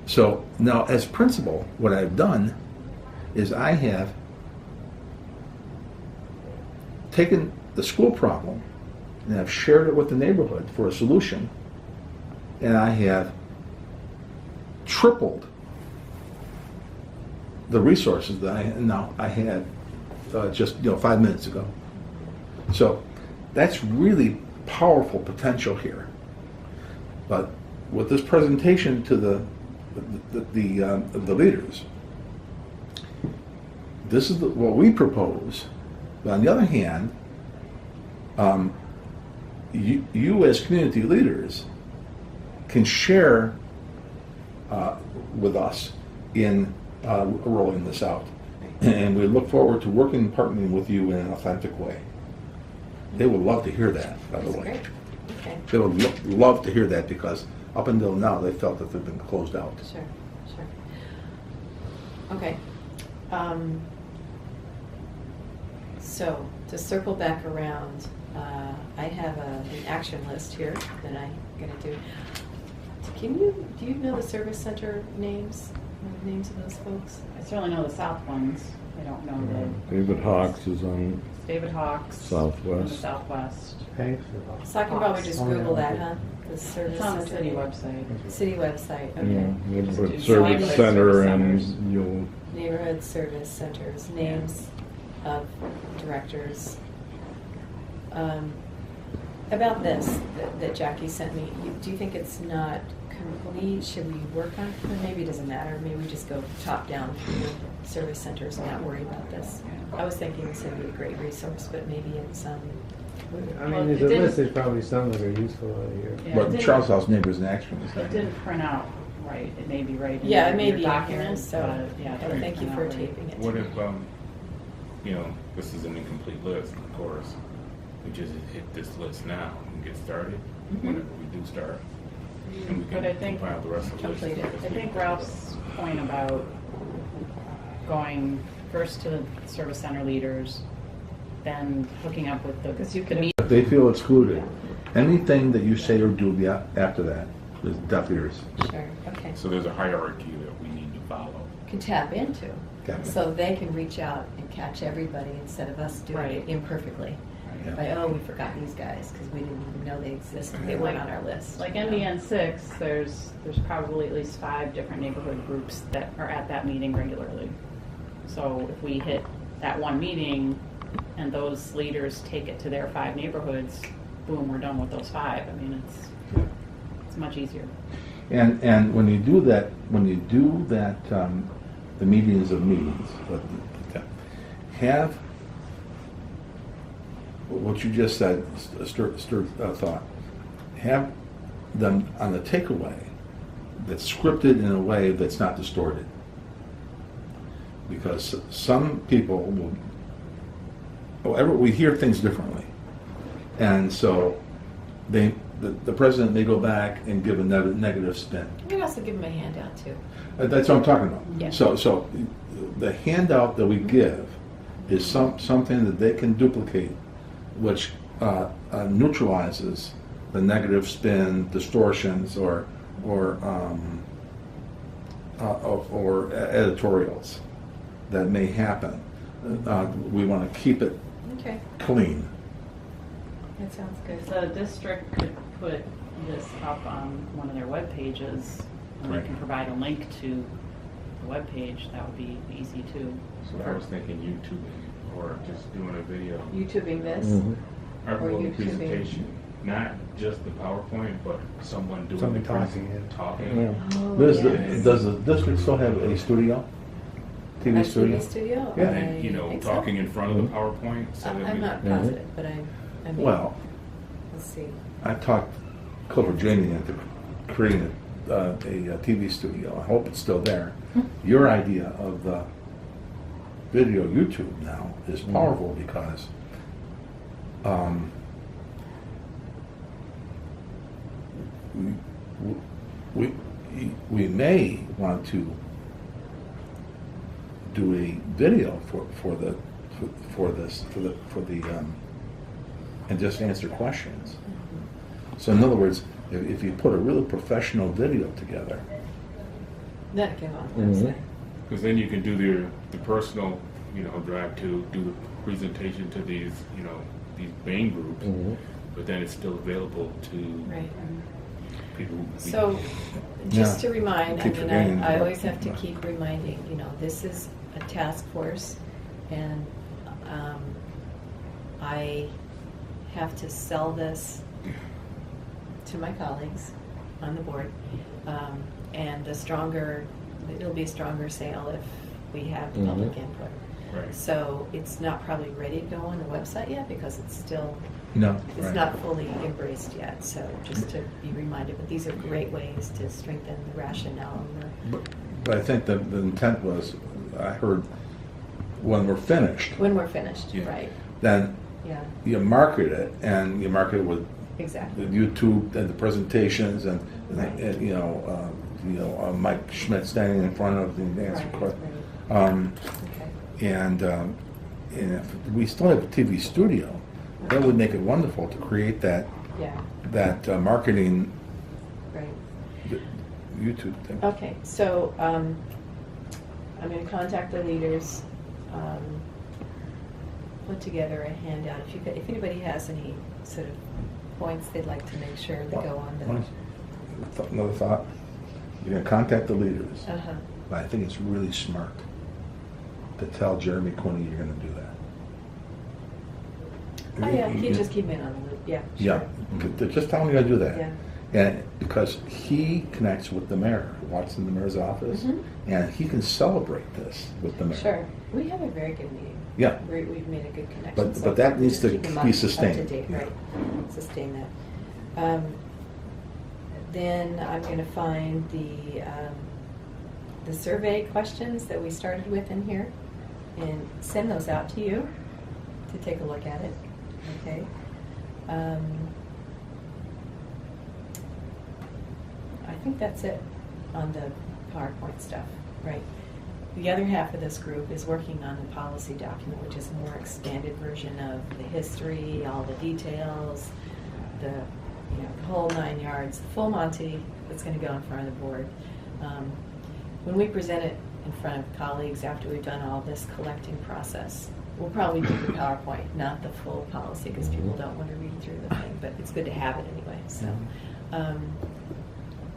So now, as principal, what I've done is I have taken the school problem and I've shared it with the neighborhood for a solution, and I have tripled the resources that I had just 5 minutes ago. So that's really powerful potential here. But with this presentation to the leaders, this is what we propose. But on the other hand, you as community leaders can share with us in rolling this out. And we look forward to working and partnering with you in an authentic way. They would love to hear that, by the
That's
way.
great. Okay.
They would love to hear that because up until now, they felt that they've been closed out.
Sure, sure. Okay. So, to circle back around, I have an action list here that I'm going to do. Do you know the service center names? The names of those folks?
I certainly know the south ones. I don't know
David Hawks is on
the David Hawks.
Southwest.
On the southwest.
Thanks.
So I can probably just
Oh, yeah.
Google that, huh? The service
It's on the
center
city
name.
website.
City website,
Yeah,
okay.
you
Just
put
do
service
service
center
centers.
and you'll,
Neighborhood service centers, names of directors. About this that Jackie sent me, do you think it's not complete? Should we work on it? Or maybe it doesn't matter. Maybe we just go top down through the service centers and not worry about this. I was thinking this would be a great resource, but maybe it's
I
Well,
mean, there's
it
a
didn't-
list, there's probably some that are useful out here.
Yeah, it
But
didn't-
Charles House Neighbors in Action is
It
that.
didn't print out right. It may be right in
Yeah,
your
it may be in here,
document,
so
but yeah, it didn't
thank you
print
for
out right.
taping it.
What
to
if,
me.
this is an incomplete list, of course, we just hit this list now and get started, whenever we do start. And we
But I
can
think-
compile the rest of the list.
Complete it.
I think Ralph's point about going first to the service center leaders, then hooking up with the, because you can meet.
If they feel excluded, anything that you say or do after that is deaf ears.
Sure, okay.
So there's a hierarchy that we need to follow.
Can tap into,
Tap into.
so they can reach out and catch everybody instead of us doing it
Right.
imperfectly.
Yeah.
By, oh, we forgot these guys because we didn't even know they existed. They weren't on our list.
Like NDN 6, there's probably at least 5 different neighborhood groups that are at that meeting regularly. So if we hit that one meeting and those leaders take it to their 5 neighborhoods, boom, we're done with those 5. I mean, it's much easier.
And when you do that, the meetings of meetings, have what you just said, stirred thought. Have them on the takeaway that's scripted in a way that's not distorted. Because some people we hear things differently. And so the president may go back and give a negative spin.
You can also give them a handout too.
That's what I'm talking about.
Yeah.
So the handout that we give is something that they can duplicate, which neutralizes the negative spin, distortions, or editorials that may happen. We want to keep it
Okay,
clean.
that sounds good.
The district could put this up on one of their web pages, and they
Right.
can provide a link to the web page. That would be easy too.
So I was thinking YouTubing, or just doing a video.
YouTubing this?
Mm-hmm.
Our
Or
whole
YouTubing.
presentation, not just the PowerPoint, but someone doing
Someone
the
talking, yeah.
talking.
yeah.
Oh,
Does
yes.
the district still have a studio?
A
TV studio?
TV studio?
Yeah.
And,
I think so.
talking in front of the PowerPoint, so that
I'm
we.
not
Mhm.
positive, but I mean,
Well,
let's see.
I talked Clifford Jamie into creating a TV studio. I hope it's still there. Your idea of the video YouTube now is powerful because we may want to do a video for the and just answer questions. So in other words, if you put a really professional video together,
That came on the
Mhm.
website.
Because then you can do the personal, drive to do the presentation to these, these main groups,
Mhm.
but then it's still available to
Right.
people.
So, just
Yeah.
to remind,
Keep forgetting,
I
but-
always have to keep reminding, this is a task force, and I have to sell this to my colleagues on the board, and it'll be a stronger sale if we have the public
Mhm.
input.
Right.
So it's not probably ready to go on the website yet because it's still, it's
right.
not fully embraced yet. So just to be reminded, but these are great ways to strengthen the rationale and
But I think the intent was, I heard, when we're finished,
When we're finished,
Yeah.
right,
then
yeah,
you market it, and you market it with
exactly.
the YouTube and the presentations and Mike Schmidt standing in front of the answer
Right,
question.
right. Okay.
And if we still have a TV studio, that would make it wonderful to create that marketing
Right.
YouTube thing.
Okay, so I'm going to contact the leaders, put together a handout. If anybody has any sort of points they'd like to make sure that go on the.
Another thought, you're going to contact the leaders,
Uh-huh.
but I think it's really smart to tell Jeremy Quinney you're going to do that.
Oh, yeah, he just keep me on the loop, yeah.
Yeah,
sure.
just tell him you're going to do that.
Yeah.
And because he connects with the mayor, walks in the mayor's office,
Mhm.
and he can celebrate this with the mayor.
Sure, we have a very good meeting.
Yeah.
We've made a good connection.
But
so
that
far.
needs
Just
to
keep him
be
up to
sustained.
date,
Yeah.
right, sustain that. Then I'm going to find the survey questions that we started with in here and send those out to you to take a look at it, okay? I think that's it on the PowerPoint stuff, right? The other half of this group is working on the policy document, which is a more expanded version of the history, all the details, the whole 9 yards, the full Monty that's going to go in front of the board. When we present it in front of colleagues after we've done all this collecting process, we'll probably do the PowerPoint, not the full policy, because people don't want to read through the thing, but it's good to have it anyway. So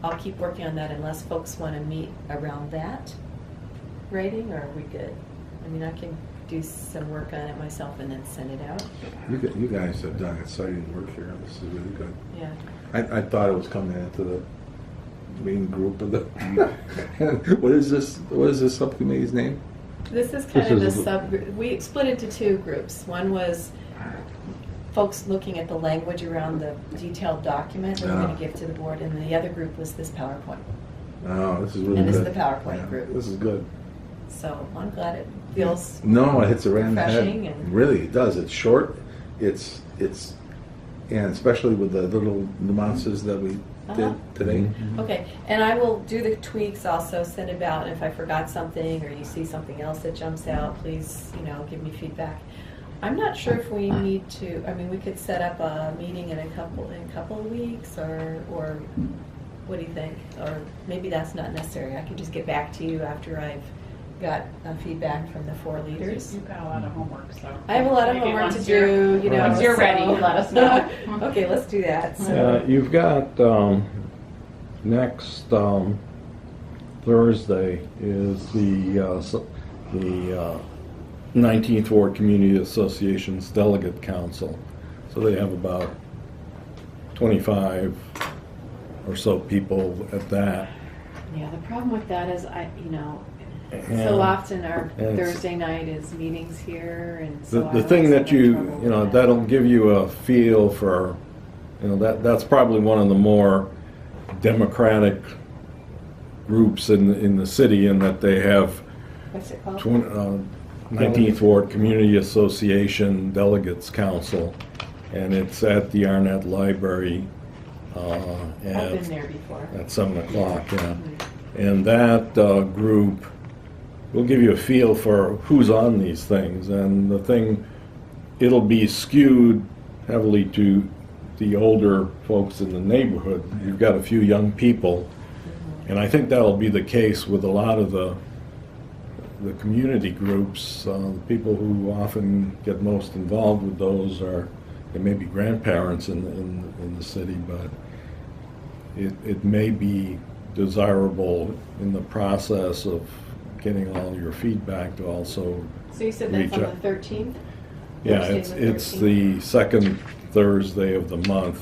I'll keep working on that unless folks want to meet around that rating, or are we good? I mean, I can do some work on it myself and then send it out.
You guys have done exciting work here. This is really good.
Yeah.
I thought it was coming into the main group of the. What is this? What is this subcommittee's name?
This is kind of the
This is-
subgroup. We split into two groups. One was folks looking at the language around the detailed document that we're
Yeah.
going to give to the board, and the other group was this PowerPoint.
Oh, this is really
And this
good.
is the PowerPoint group.
This is good.
So I'm glad it feels
No, it hits it right in the
refreshing
head.
and-
Really, it does. It's short. It's and especially with the little nuances that we
Uh-huh.
did today.
Okay, and I will do the tweaks also, send it out, and if I forgot something or you see something else that jumps out, please, give me feedback. I'm not sure if we need to, I mean, we could set up a meeting in a couple of weeks, or what do you think? Or maybe that's not necessary, I could just get back to you after I've got feedback from the 4 leaders.
You've got a lot of homework, so.
I have a lot of
maybe
homework to
once
do,
you're- Once you're
so-
ready, let us know.
Okay, let's do that, so.
You've got next Thursday is the 19th Ward Community Association's Delegate Council. So they have about 25 or so people at that.
Yeah, the problem with that is so
And-
often our
and it's-
Thursday night is meetings here, and so
The thing that that'll give you a feel for, that's probably one of the more democratic groups in the city, in that they have
What's it called?
19th Ward Community Association Delegates Council, and it's at the Arnett Library
I've been
at
there before.
7 o'clock, yeah. And that group will give you a feel for who's on these things, and it'll be skewed heavily to the older folks in the neighborhood. You've got a few young people, and I think that'll be the case with a lot of the community groups. The people who often get most involved with those are maybe grandparents in the city, but it may be desirable in the process of getting all your feedback to also
So you said that's
reach
on
out.
the 13th?
Yeah,
Thursday
it's
the
the second Thursday of the month.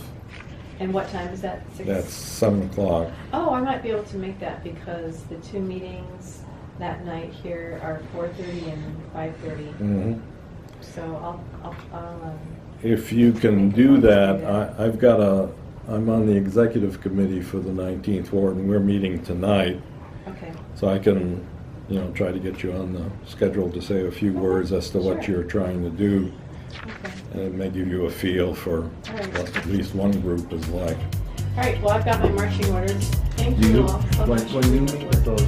And what time is that? 6?
That's 7 o'clock.
Oh, I might be able to make that because the 2 meetings that night here are 4:30 and 5:30.
Mhm.
So I'll
If you can do that, I'm on the executive committee for the 19th Ward, and we're meeting tonight.
Okay.
So I can, try to get you on the schedule to say a few words as to what
Sure.
you're trying to do.
Okay.
And it may give you a feel for
All right.
what at least one group is like.
All right, well, I've got my marching orders. Thank
Do
you
you,
all so much.
when you meet with those